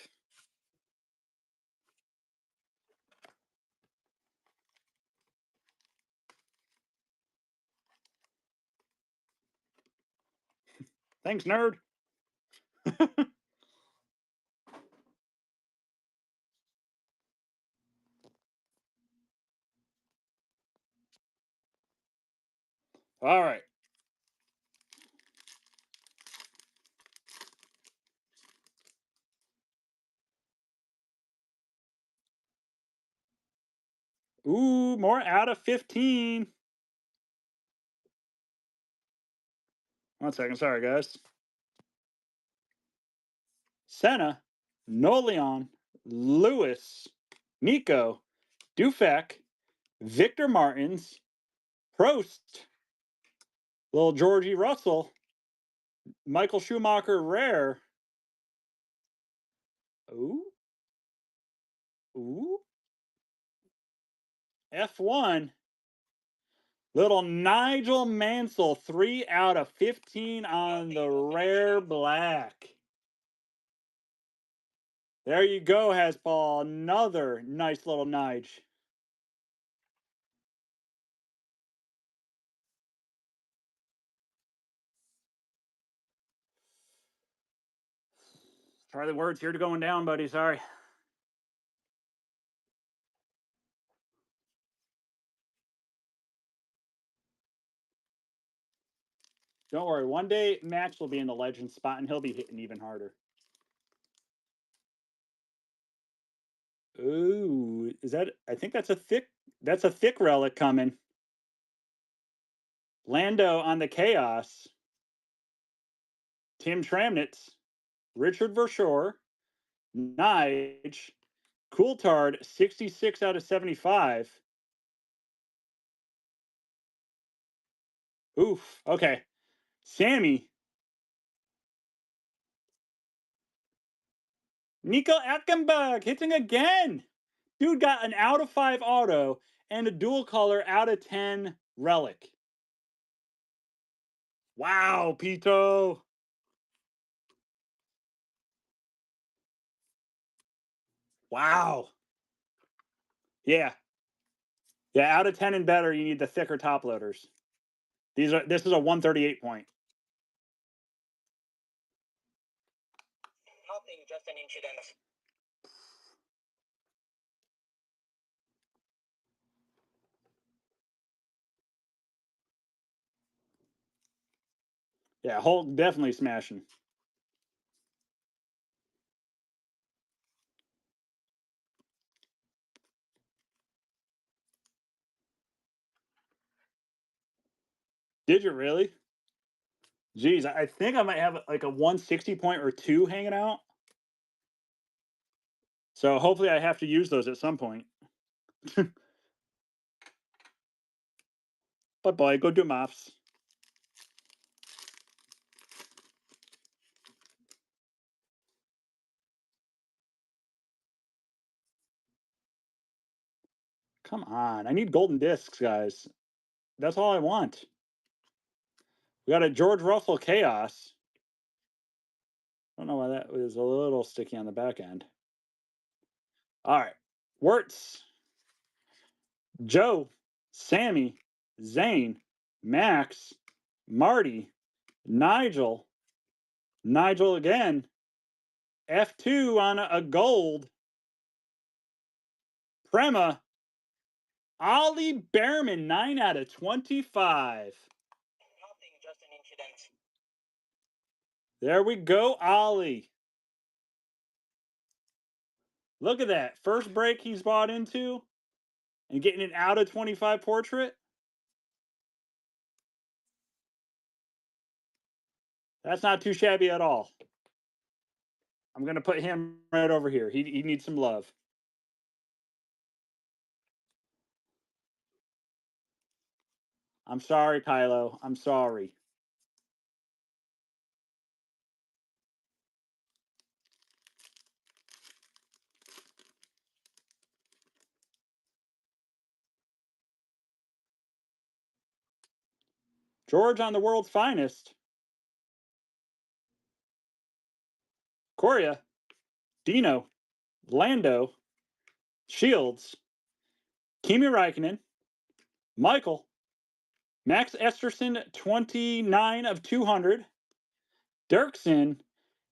Thanks, nerd. All right. Ooh, more out of 15. One second. Sorry, guys. Senna, Noleon, Lewis, Nico, Dufek, Victor Martins, Prost, little Georgie Russell, Michael Schumacher rare. Ooh. Ooh. F1. Little Nigel Mansell, 3 out of 15 on the rare black. There you go, Hasball. Another nice little Nige. Sorry, the words here to going down, buddy. Sorry. Don't worry. One day Max will be in the legend spot and he'll be hitting even harder. Ooh, is that? I think that's a thick. That's a thick relic coming. Lando on the Chaos. Tim Tramnitz, Richard Vershaw, Nige, Coulthard, 66 out of 75. Oof. Okay. Sammy. Nico Eckenberg hitting again. Dude got an out of 5 auto and a dual color out of 10 relic. Wow, Pito. Wow. Yeah. Yeah, out of 10 and better, you need the thicker top loaders. This is a 138 point. Nothing, just an incident. Yeah, Hulk definitely smashing. Did you really? Jeez, I think I might have like a 160 point or 2 hanging out. So hopefully I have to use those at some point. But boy, go do maths. Come on. I need golden discs, guys. That's all I want. We got a George Russell Chaos. I don't know why that was a little sticky on the back end. All right. Wirtz, Joe, Sammy, Zane, Max, Marty, Nigel again, F2 on a gold, Prema, Ollie Behrman, 9 out of 25. Nothing, just an incident. There we go, Ollie. Look at that. First break he's bought into and getting an out of 25 portrait. That's not too shabby at all. I'm going to put him right over here. He needs some love. I'm sorry, Kylo. I'm sorry. George on the world's finest. Coria, Dino, Lando, Shields, Kimi Räikkönen, Michael, Max Esterson, 29 of 200, Dirksen,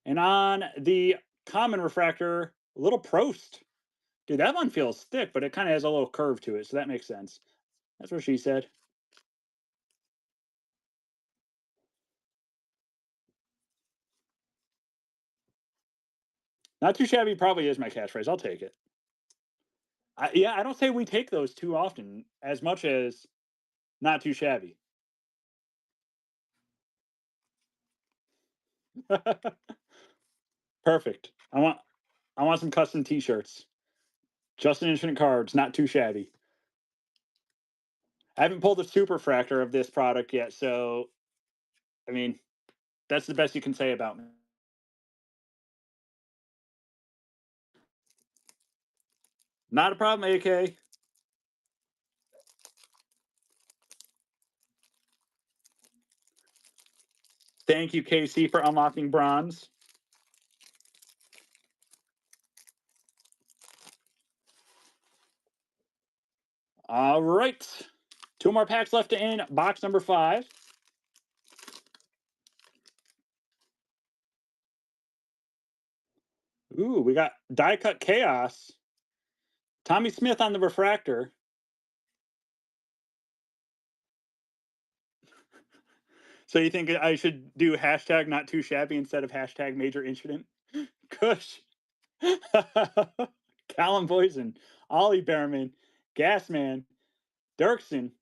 and on the common refractor, a little Prost. Dude, that one feels thick, but it kind of has a little curve to it, so that makes sense. That's what she said. Not too shabby probably is my catchphrase. I'll take it. I don't say we take those too often as much as not too shabby. Perfect. I want some custom t-shirts. Just an Infinite Cards, not too shabby. I haven't pulled a superfractor of this product yet, so I mean, that's the best you can say about me. Not a problem, AK. Thank you, KC, for unlocking bronze. All right. 2 more packs left in box number 5. Ooh, we got die cut chaos. Tommy Smith on the refractor. So you think I should do hashtag not too shabby instead of hashtag major incident? Kush. Callum Poison. Ollie Behrman. Gasman. Dirksen.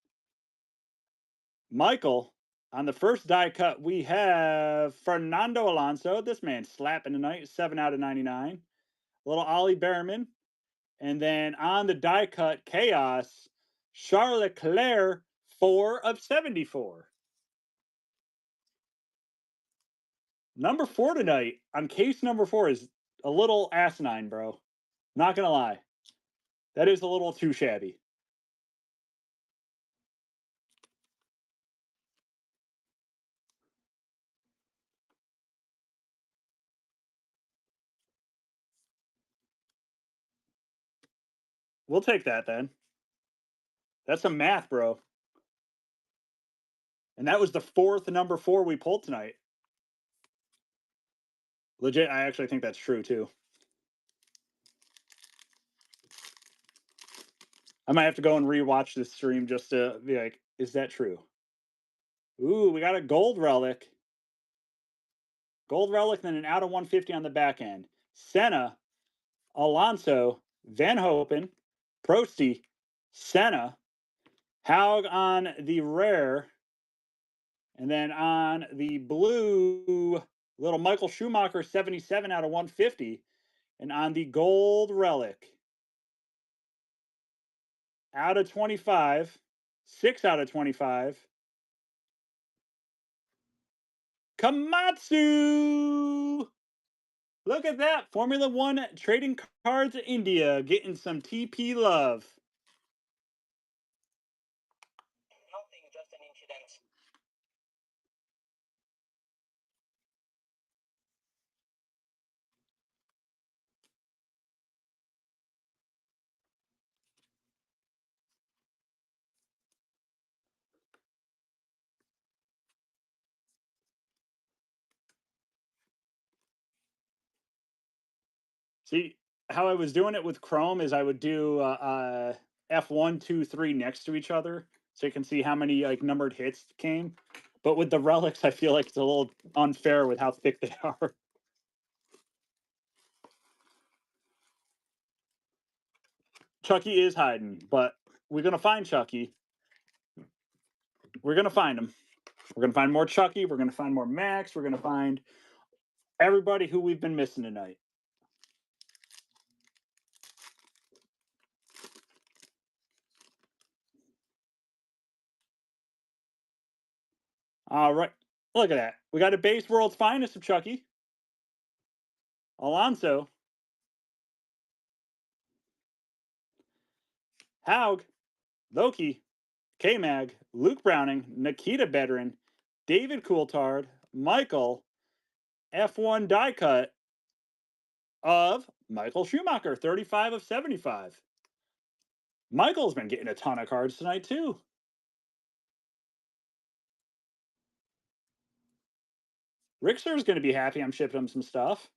Michael. On the first die cut, we have Fernando Alonso. This man slapping tonight. 7 out of 99. Little Ollie Behrman. And then on the die cut, chaos. Charles Leclerc. 4 of 74. Number 4 tonight on case number 4 is a little asinine, bro. Not gonna lie. That is a little too shabby. We'll take that then. That's some math, bro. And that was the 4th number 4 we pulled tonight. Legit, I actually think that's true too. I might have to go and rewatch this stream just to be like, is that true? Ooh, we got a gold relic. Gold relic, then an out of 150 on the back end. Senna, Alonso, Van Hopen, Prosty, Senna, Haug on the rare, and then on the blue, little Michael Schumacher, 77 out of 150. And on the gold relic, out of 25, 6 out of 25, Komatsu! Look at that. Formula One Trading Cards India getting some TP love. Nothing, just an incident. See, how I was doing it with Chrome is I would do F1, 2, 3 next to each other so you can see how many like numbered hits came. But with the relics, I feel like it's a little unfair with how thick they are. Chucky is hiding, but we're going to find Chucky. We're going to find him. We're going to find more Chucky. We're going to find more Max. We're going to find everybody who we've been missing tonight. All right. Look at that. We got a base world's finest of Chucky. Alonso. Haug. Loki. K-Mag. Luke Browning. Nikita Bedrin. David Coulthard. Michael. F1 die cut of Michael Schumacher. 35 of 75. Michael's been getting a ton of cards tonight, too. Rickster's going to be happy I'm shipping him some stuff.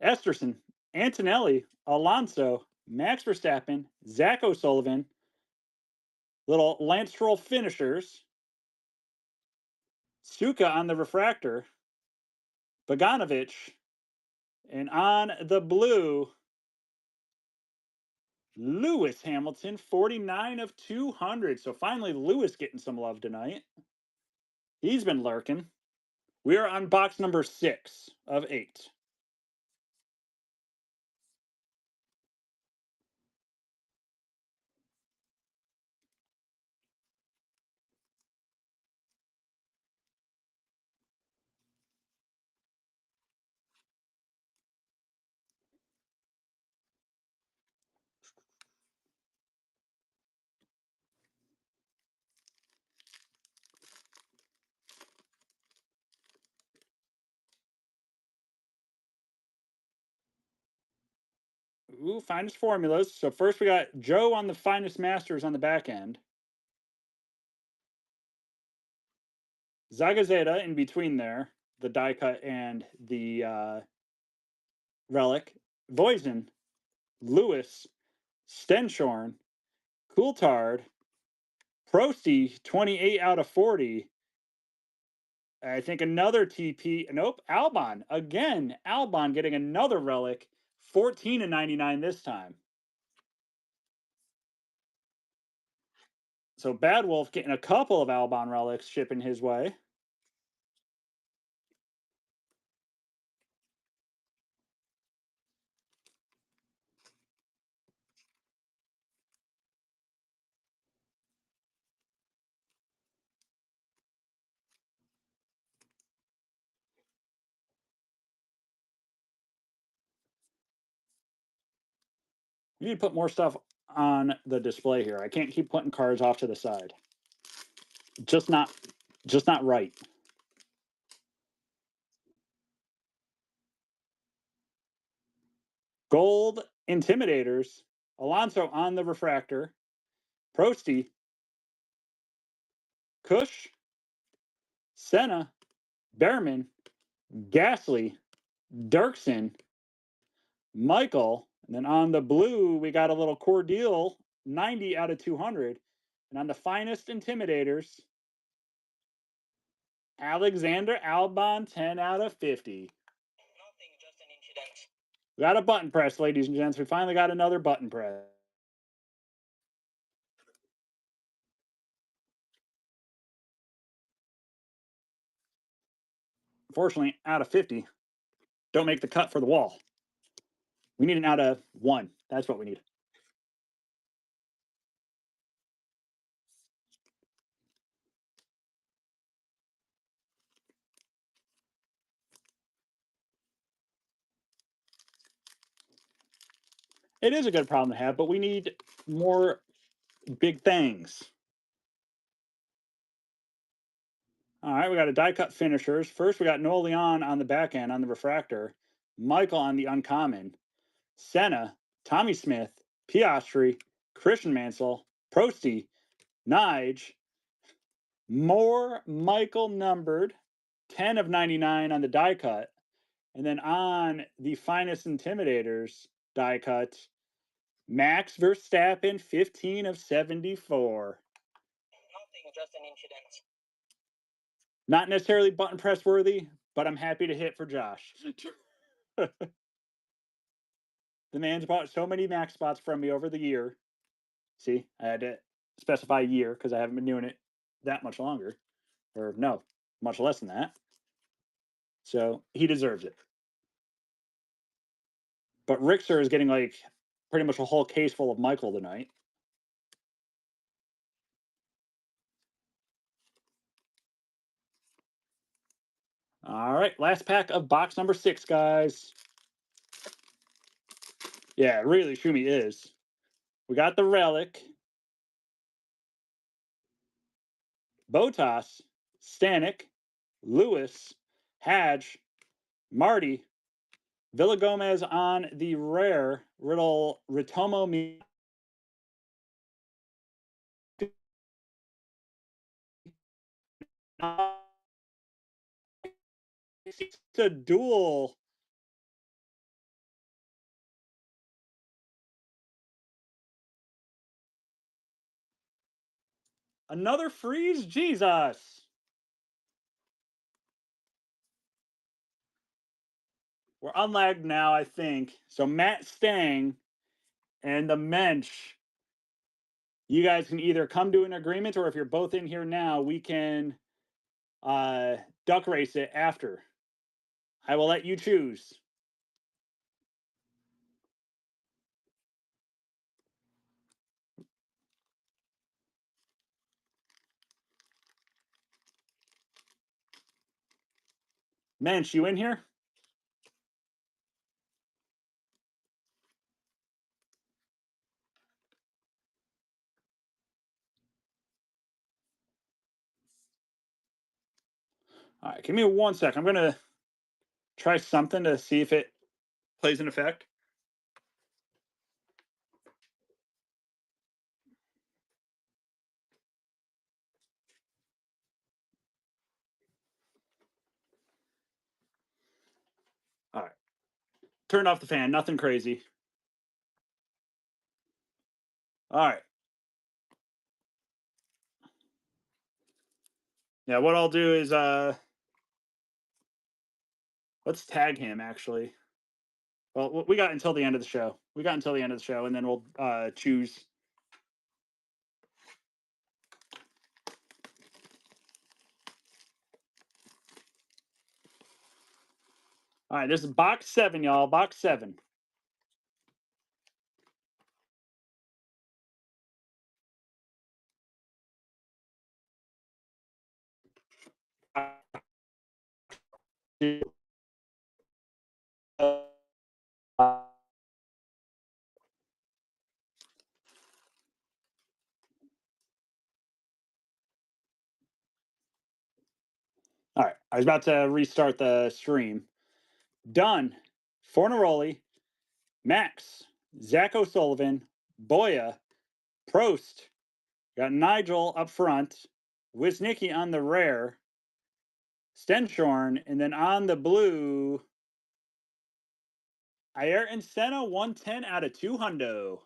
Esterson, Antonelli, Alonso, Max Verstappen, Zach O'Sullivan, little Lance Stroll finishers, Suka on the refractor, Bogdanovich, and on the blue, Lewis Hamilton, 49 of 200. So finally, Lewis getting some love tonight. He's been lurking. We are on box number 6 of 8. Ooh, finest formulas. So first we got Joe on the finest masters on the back end. Zagazeta in between there, the die cut and the relic. Voisin, Lewis, Stenshorn, Coulthard, Prosty, 28 out of 40. I think another TP. Nope, Albon. Again, Albon getting another relic. 14 and 99 this time. So Bad Wolf getting a couple of Albon relics shipping his way. We need to put more stuff on the display here. I can't keep putting cards off to the side. Just not right. Gold Intimidators. Alonso on the refractor. Prosty. Kush. Senna. Behrman. Gasly. Dirksen. Michael. And then on the blue, we got a little Cordial, 90 out of 200. And on the finest Intimidators, Alexander Albon, 10 out of 50. Nothing, just an incident. We got a button press, ladies and gents. We finally got another button press. Unfortunately, out of 50, don't make the cut for the wall. We need an out of 1. That's what we need. It is a good problem to have, but we need more big things. All right, we got a die cut finishers. First, we got Noah Leon on the back end on the refractor, Michael on the uncommon, Senna, Tommy Smith, Piastri, Christian Mansell, Prosty, Nige, more Michael numbered, 10 of 99 on the die cut. And then on the finest Intimidators die cut, Max Verstappen, 15 of 74. Nothing, just an incident. Not necessarily button press worthy, but I'm happy to hit for Josh. The man's bought so many max spots from me over the year. See, I had to specify year because I haven't been doing it that much longer. Or no, much less than that. So he deserves it. But Rickser is getting like pretty much a whole case full of Michael tonight. All right, last pack of box number 6, guys. Yeah, really, Shumi is. We got the relic. Botas, Stanek, Lewis, Hadge, Marty, Villagomez on the rare, Riddle, Ritomo, it's a duel. Another freeze? Jesus. We're unlagged now, I think. So Matt Stang and the Mensch, you guys can either come to an agreement, or if you're both in here now, we can duck race it after. I will let you choose. Mensch, you in here? All right, give me 1 sec. I'm going to try something to see if it plays an effect. turned off the fan. Nothing crazy. All right. Yeah, what I'll do is let's tag him actually. Well, we got until the end of the show. We got until the end of the show, and then we'll choose. All right, this is box 7, y'all. Box 7. All right, I was about to restart the stream. Done. Fornaroli, Max, Zach O'Sullivan, Boya, Prost. Got Nigel up front, Wisnicki on the rare, Stenshorn, and then on the blue, Ayrton Senna 110 out of 200.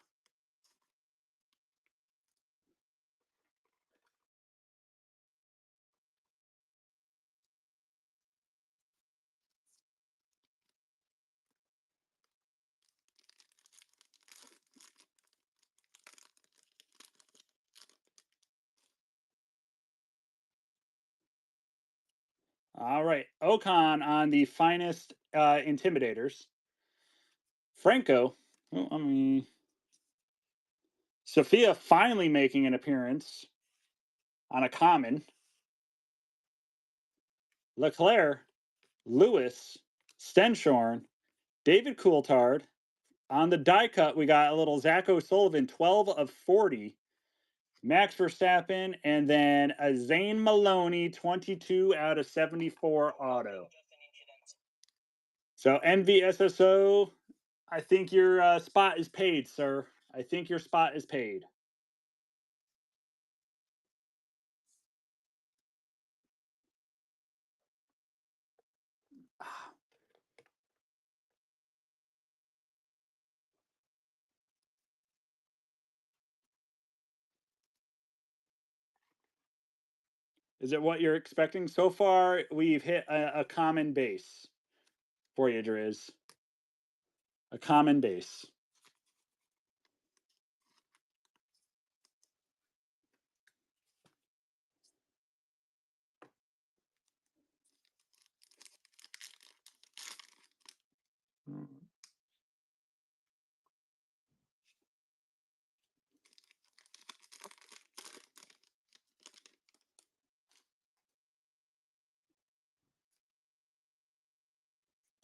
All right, Ocon on the finest intimidators. Franco, Sophia finally making an appearance on a common. Leclerc, Lewis, Stenshorn, David Coulthard. On the die cut, we got a little Zach O'Sullivan, 12 of 40. Max Verstappen, and then a Zane Maloney, 22 out of 74 auto. So MVSSO, I think your spot is paid, sir. I think your spot is paid. Is it what you're expecting? So far, we've hit a common base for you, Driz. A common base.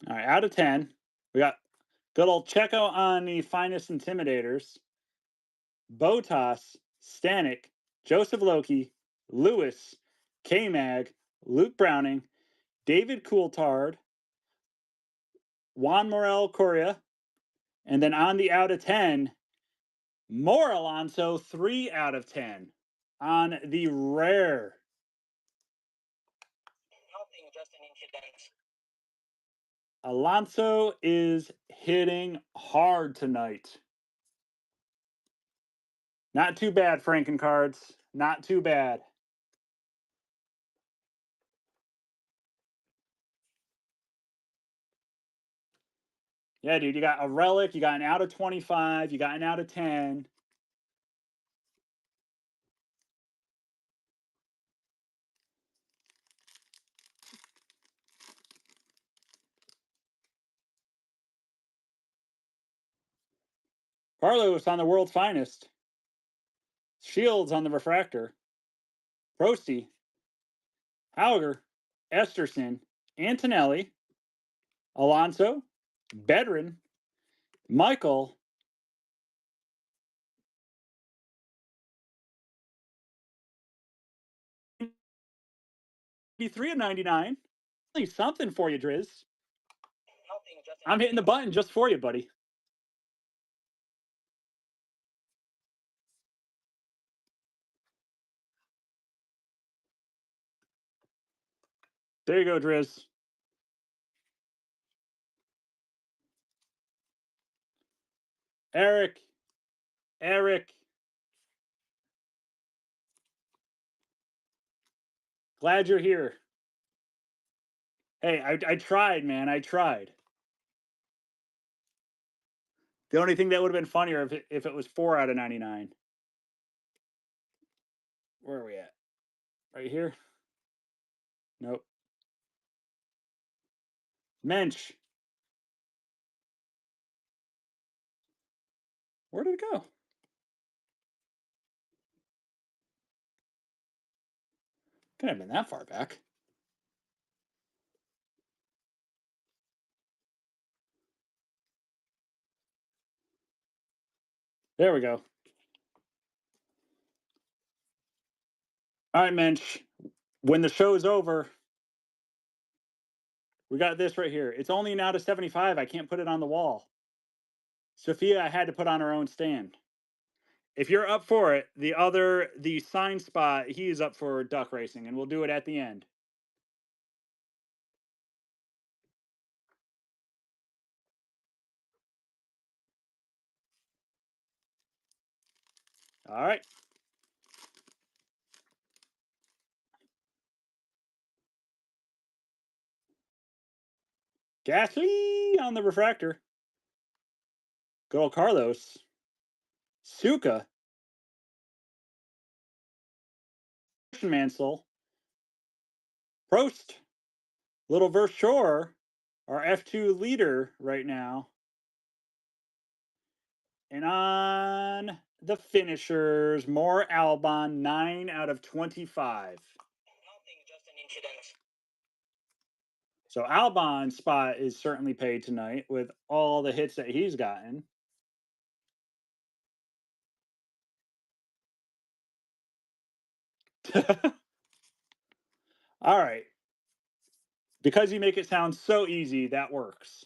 All right, out of 10, we got good old Checo on the finest intimidators. Botas, Stanek, Joseph Loki, Lewis, K-Mag, Luke Browning, David Coulthard, Juan Morel Correa, and then on the out of 10, more Alonso, 3 out of 10 on the rare. Nothing, just an incident. Alonso is hitting hard tonight. Not too bad, Franken cards. Not too bad. Yeah, dude, you got a relic, you got an out of 25, you got an out of 10. Carlos on the world's finest. Shields on the refractor. Prosty, Hauger, Esterson, Antonelli, Alonso, Bedrin, Michael, 3 of 99. Something for you, Driz. Nothing, just an I'm hitting the button just for you, buddy. There you go, Driz. Eric. Eric. Glad you're here. Hey, I tried, man. I tried. The only thing that would have been funnier if it was 4 out of 99. Where are we at? Right here? Nope. Mensch. Where did it go? Couldn't have been that far back. There we go. All right, Mensch. When the show's over, we got this right here. It's only an out of 75. I can't put it on the wall. Sophia, I had to put on her own stand. If you're up for it, the sign spot, he's up for duck racing, and we'll do it at the end. All right. Gasly on the refractor. Good old Carlos. Suka. Mansell. Prost. Little Vershore, our F2 leader right now. And on the finishers, more Albon, 9 out of 25. Nothing, just an incident. So Albon's spot is certainly paid tonight with all the hits that he's gotten. All right. Because you make it sound so easy, that works.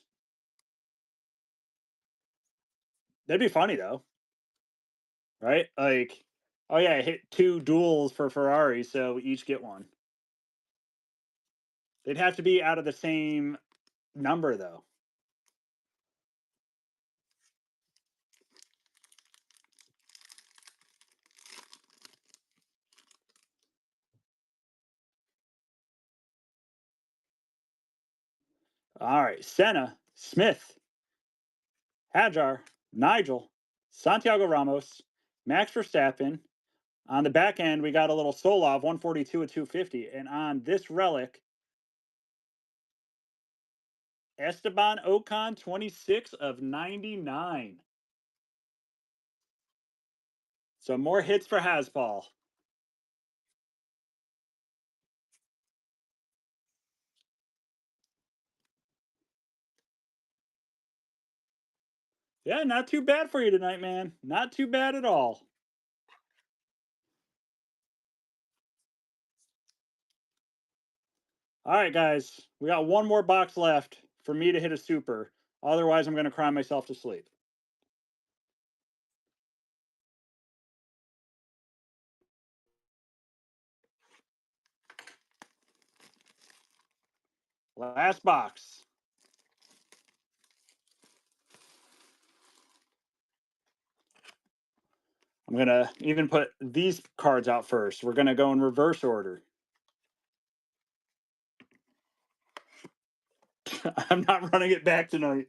That'd be funny, though. Right? Like, oh, yeah, I hit 2 duels for Ferrari, so we each get one. They'd have to be out of the same number, though. All right. Senna, Smith, Hajar, Nigel, Santiago Ramos, Max Verstappen. On the back end, we got a little Solov, 142 at 250. And on this relic, Esteban Ocon, 26 of 99. So more hits for Haspal. Yeah, not too bad for you tonight, man. Not too bad at all. All right, guys. We got one more box left for me to hit a super. Otherwise, I'm going to cry myself to sleep. Last box. I'm going to even put these cards out first. We're going to go in reverse order. I'm not running it back tonight.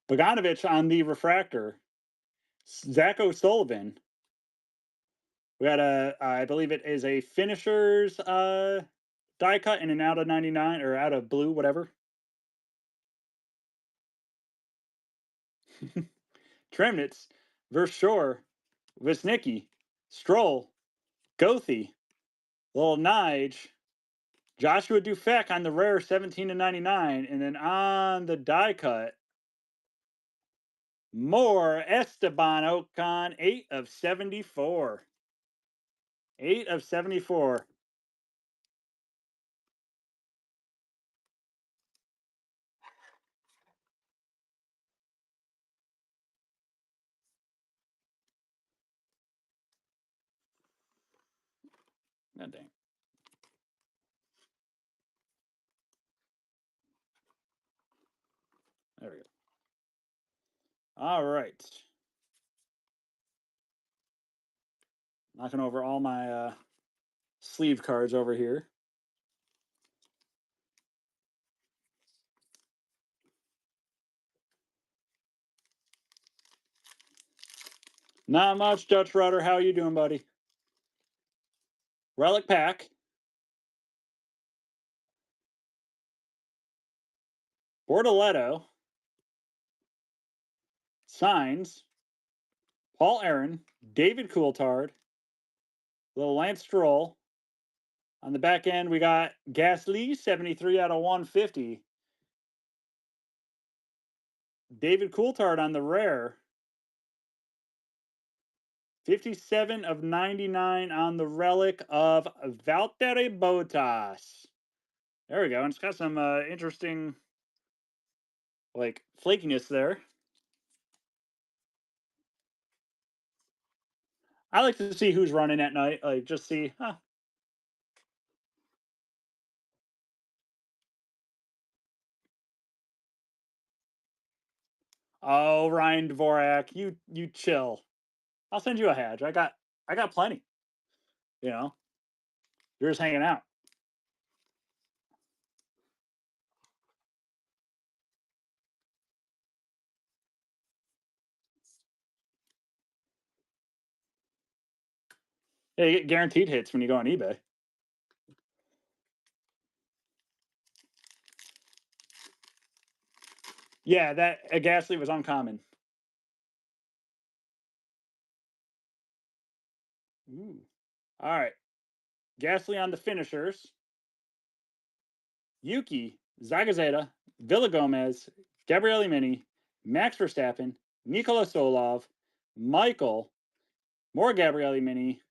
Bogdanovich on the refractor. Zach O'Sullivan. We got I believe it is a finisher's die cut in an out of 99 or out of blue, whatever. Tremnitz, Vershore, Wisnicki, Stroll, Gothi, Little Nige, Joshua Dufek on the rare 17 to 99, and then on the die cut, more Esteban Ocon, 8 of 74. 8 of 74. God dang. There we go. All right. Knocking over all my sleeve cards over here. Not much, Dutch Rudder. How you doing, buddy? Relic pack. Bortoletto. Signs. Paul Aaron. David Coulthard. Little Lance Stroll. On the back end, we got Gasly, 73 out of 150. David Coulthard on the rare. 57 of 99 on the relic of Valtteri Bottas. There we go. And it's got some interesting, like, flakiness there. I like to see who's running at night. Like, just see, huh. Oh, Ryan Dvorak, you chill. I'll send you a hatch. I got plenty. You know, you're just hanging out. Yeah, you get guaranteed hits when you go on eBay. Yeah, that Gasly was uncommon. Ooh. All right. Gasly on the finishers. Yuki, Zagazeta, Villa Gomez, Gabriele Mini, Max Verstappen, Nikola Solov, Michael, more Gabriele Mini,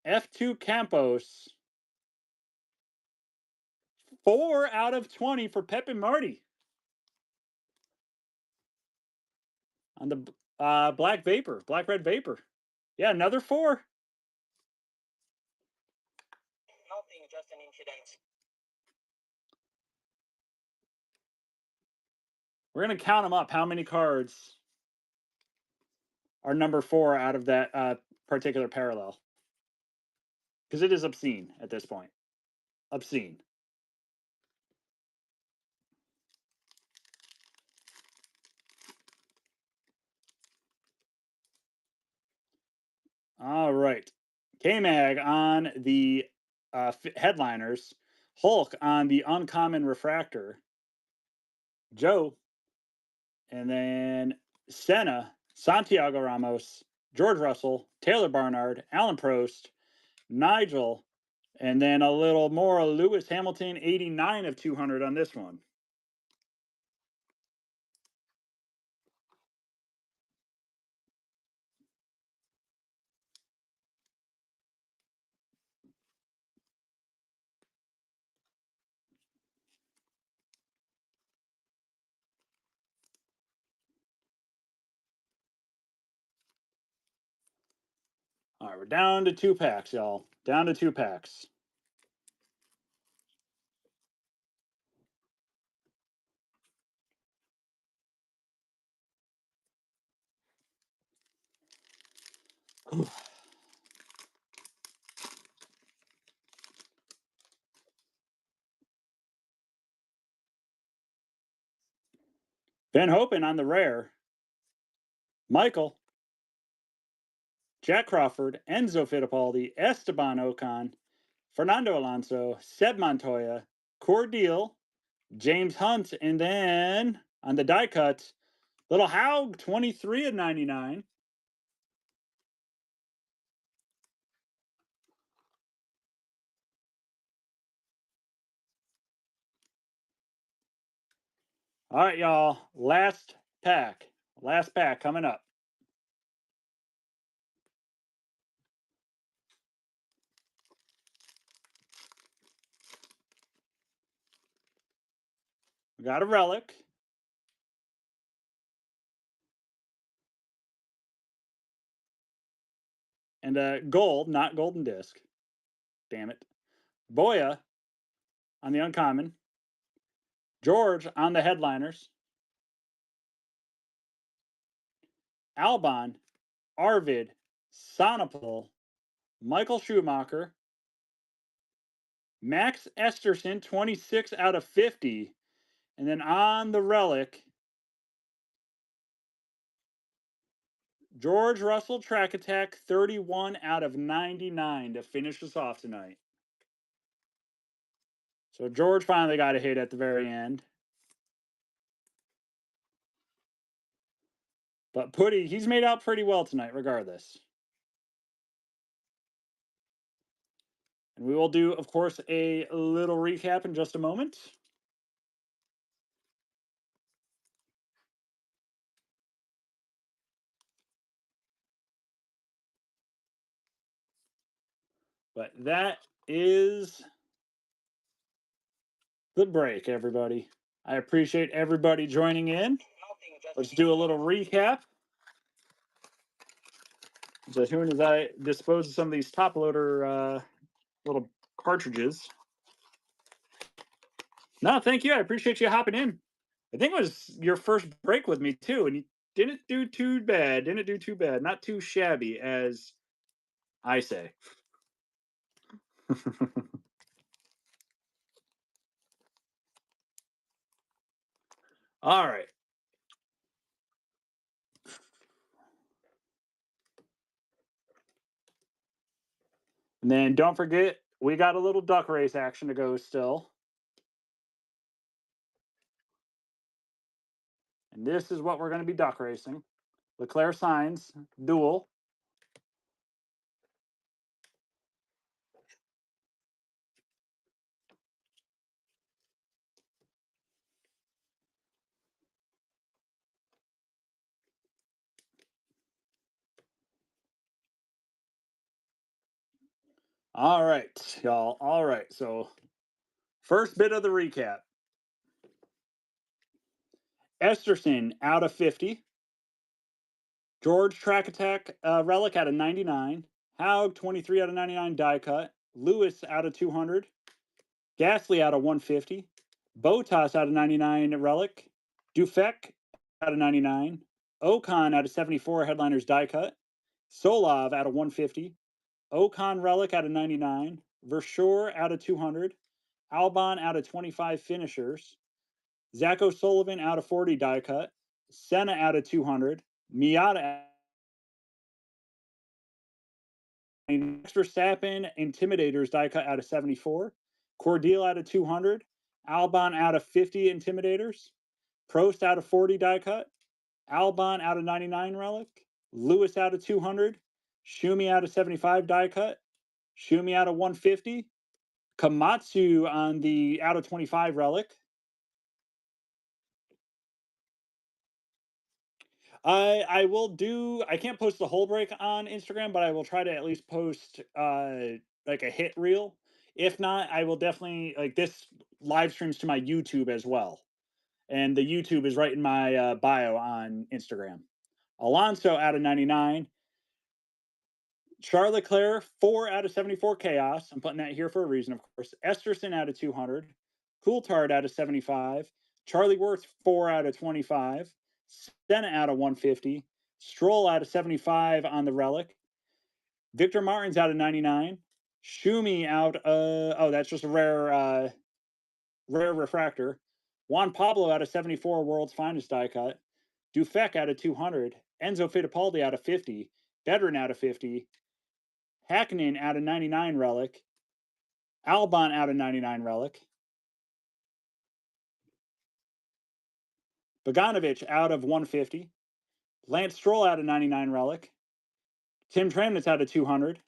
F2 Campos, 4 out of 20 for Pep and Marty. On the Black Red Vapor. Yeah, another 4. Nothing, just an incident. We're going to count them up. How many cards are number 4 out of that particular parallel? Because it is obscene at this point. Obscene. All right. K-Mag on the headliners. Hulk on the uncommon refractor. Joe. And then Senna, Santiago Ramos, George Russell, Taylor Barnard, Alan Prost, Nigel, and then a little more Lewis Hamilton, 89 of 200 on this one. All right, we're down to 2 packs, y'all. Down to 2 packs. Van Hopen on the rare. Michael, Jack Crawford, Enzo Fittipaldi, Esteban Ocon, Fernando Alonso, Seb Montoya, Cordeal, James Hunt, and then on the die cut, little Haug, 23 of 99. All right, y'all. Last pack. Last pack coming up. We got a relic. And gold, not golden disc. Damn it. Boya on the uncommon. George on the headliners. Albon, Arvid, Sonopol, Michael Schumacher, Max Esterson, 26 out of 50. And then on the relic, George Russell Track Attack, 31 out of 99 to finish us off tonight. So George finally got a hit at the very end. But Putty, he's made out pretty well tonight, regardless. And we will do, of course, a little recap in just a moment. But that is the break, everybody. I appreciate everybody joining in. Let's do a little recap. So as soon as I dispose of some of these top loader little cartridges. No, thank you. I appreciate you hopping in. I think it was your first break with me too, and you didn't do too bad. Didn't do too bad. Not too shabby, as I say. All right. And then don't forget, we got a little duck race action to go still. And this is what we're going to be duck racing. Leclerc Sainz duel. All right, y'all. All right. So first bit of the recap. Esterson out of 50. George Track Attack Relic out of 99. Haug 23 out of 99 die cut. Lewis out of 200. Gasly out of 150. Bottas out of 99 Relic. Dufek out of 99. Ocon out of 74 headliners die cut. Solov out of 150. Ocon Relic out of 99. Versure out of 200. Albon out of 25 finishers. Zach O'Sullivan out of 40 die cut. Senna out of 200. Miata Verstappen Intimidators die cut out of 74. Cordeal out of 200. Albon out of 50 Intimidators. Prost out of 40 die cut. Albon out of 99 Relic. Lewis out of 200. Schumi out of 75 die cut. Schumi out of 150. Komatsu on the out of 25 Relic. I will do. I can't post the whole break on Instagram, but I will try to at least post like a hit reel. If not, I will definitely like this live streams to my YouTube as well, and the YouTube is right in my bio on Instagram. Alonso out of 99. Charles Leclerc 4 out of 74 Chaos. I'm putting that here for a reason, of course. Esterson out of 200. Coulthard out of 75. Charlie Wirtz 4 out of 25. Senna out of 150. Stroll out of 75 on the Relic. Victor Martins out of 99. Schumi out oh, that's just a rare refractor. Juan Pablo out of 74, World's Finest die cut. Dufek out of 200. Enzo Fittipaldi out of 50. Bedrin out of 50. Hakkinen out of 99 Relic. Albon out of 99 Relic. Bogdanovich out of 150. Lance Stroll out of 99 Relic. Tim Tramnitz out of 200.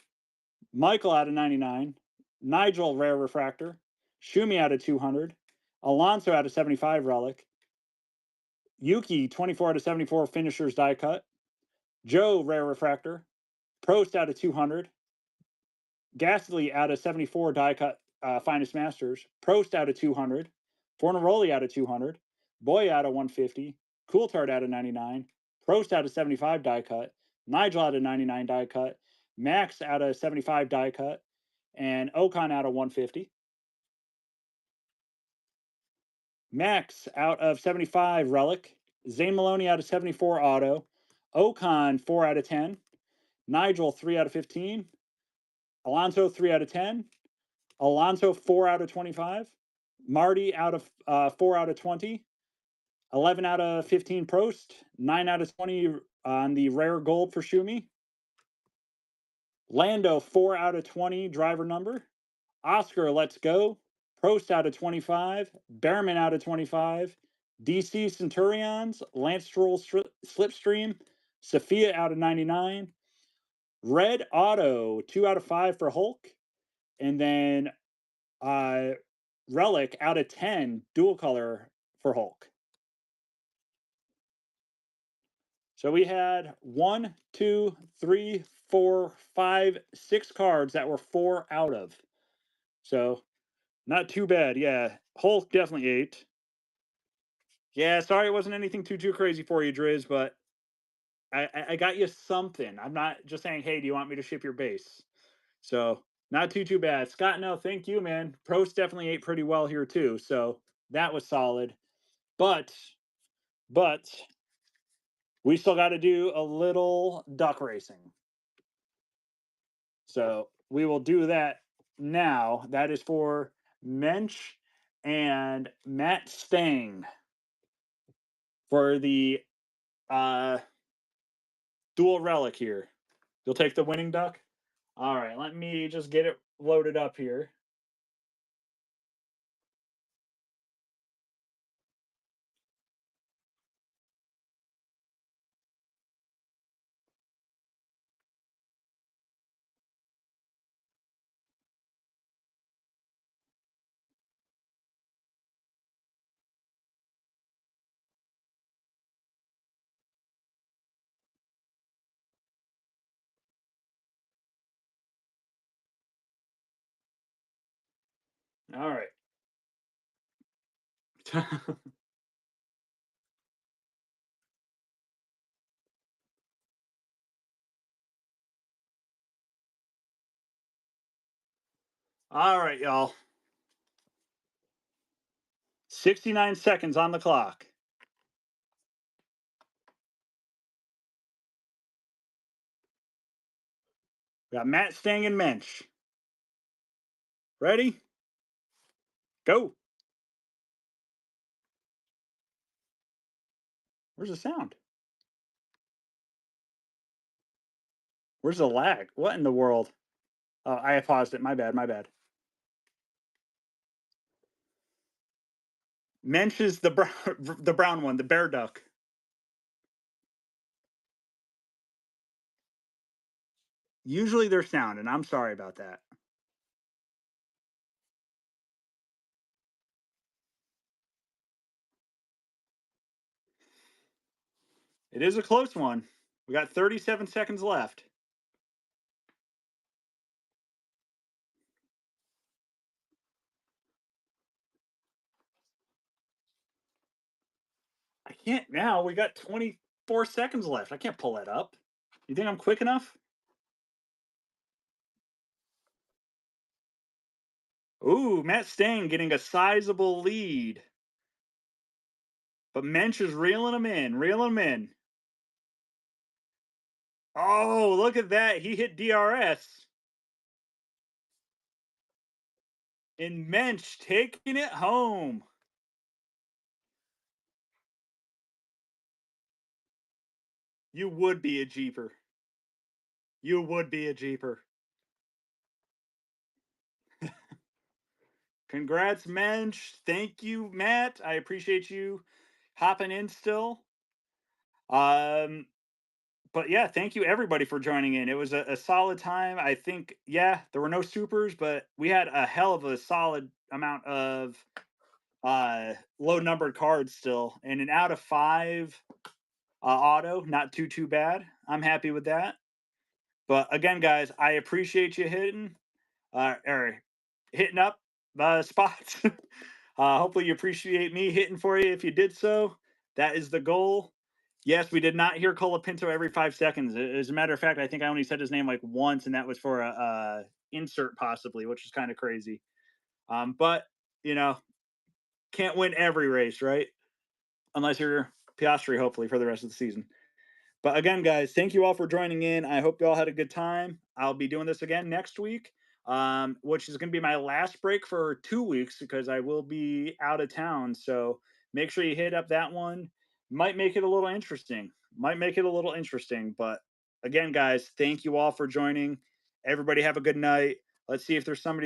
Michael out of 99. Nigel Rare Refractor. Schumi out of 200. Alonso out of 75 Relic. Yuki 24 out of 74 Finishers die cut. Joe Rare Refractor. Prost out of 200. Gasly out of 74 die cut Finest Masters. Prost out of 200. Fornaroli out of 200. Boy out of 150. Coulthard out of 99. Prost out of 75 die cut. Nigel out of 99 die cut. Max out of 75 die cut, and Ocon out of 150. Max out of 75 relic, Zane Maloney out of 74 auto, Ocon 4 out of 10, Nigel 3 out of 15, Alonso 3 out of 10, Alonso 4 out of 25, Marty out of 4 out of 20, 11 out of 15 Prost, 9 out of 20 on the rare gold for Schumi. Lando 4 out of 20 driver number. Oscar, let's go. Prost out of 25, Behrman out of 25, DC Centurions, Lance Stroll Slipstream, Sophia out of 99, Red Auto 2 out of 5 for Hulk, and then Relic out of 10 dual color for Hulk. So we had 1, 2, 3, 4, 5, 6 cards that were 4 out of. So not too bad. Yeah, Hulk definitely 8. Yeah, sorry it wasn't anything too crazy for you, Driz, but I got you something. I'm not just saying, hey, do you want me to ship your base? So not too bad. Scott, no, thank you, man. Prost definitely ate pretty well here too. So that was solid. But we still got to do a little duck racing. So we will do that now. That is for Mensch and Matt Stang for the dual relic here. You'll take the winning duck? All right, let me just get it loaded up here. All right. All right, y'all. 69 seconds on the clock. We got Matt Stang and Mensch. Ready? Go. Where's the sound? Where's the lag? What in the world? Oh, I paused it. My bad. Mensch is the brown one, the bear duck. Usually there's sound, and I'm sorry about that. It is a close one. We got 37 seconds left. I can't now. We got 24 seconds left. I can't pull that up. You think I'm quick enough? Ooh, Matt Stang getting a sizable lead. But Mensch is reeling him in. Oh, look at that. He hit DRS. And Mensch taking it home. You would be a Jeeper. You would be a Jeeper. Congrats, Mensch. Thank you, Matt. I appreciate you hopping in still. But yeah, thank you everybody for joining in. It was a solid time. I think, yeah, there were no supers, but we had a hell of a solid amount of low numbered cards still. And an out of 5 auto, not too bad. I'm happy with that. But again, guys, I appreciate you hitting up spots. Hopefully you appreciate me hitting for you if you did so. That is the goal. Yes, we did not hear Colapinto every 5 seconds. As a matter of fact, I think I only said his name like once, and that was for a insert possibly, which is kind of crazy. But you know, can't win every race, right? Unless you're Piastri, hopefully for the rest of the season. But again, guys, thank you all for joining in. I hope you all had a good time. I'll be doing this again next week, which is going to be my last break for 2 weeks because I will be out of town. So make sure you hit up that one. Might make it a little interesting. Might make it a little interesting. But again, guys, thank you all for joining. Everybody have a good night. Let's see if there's somebody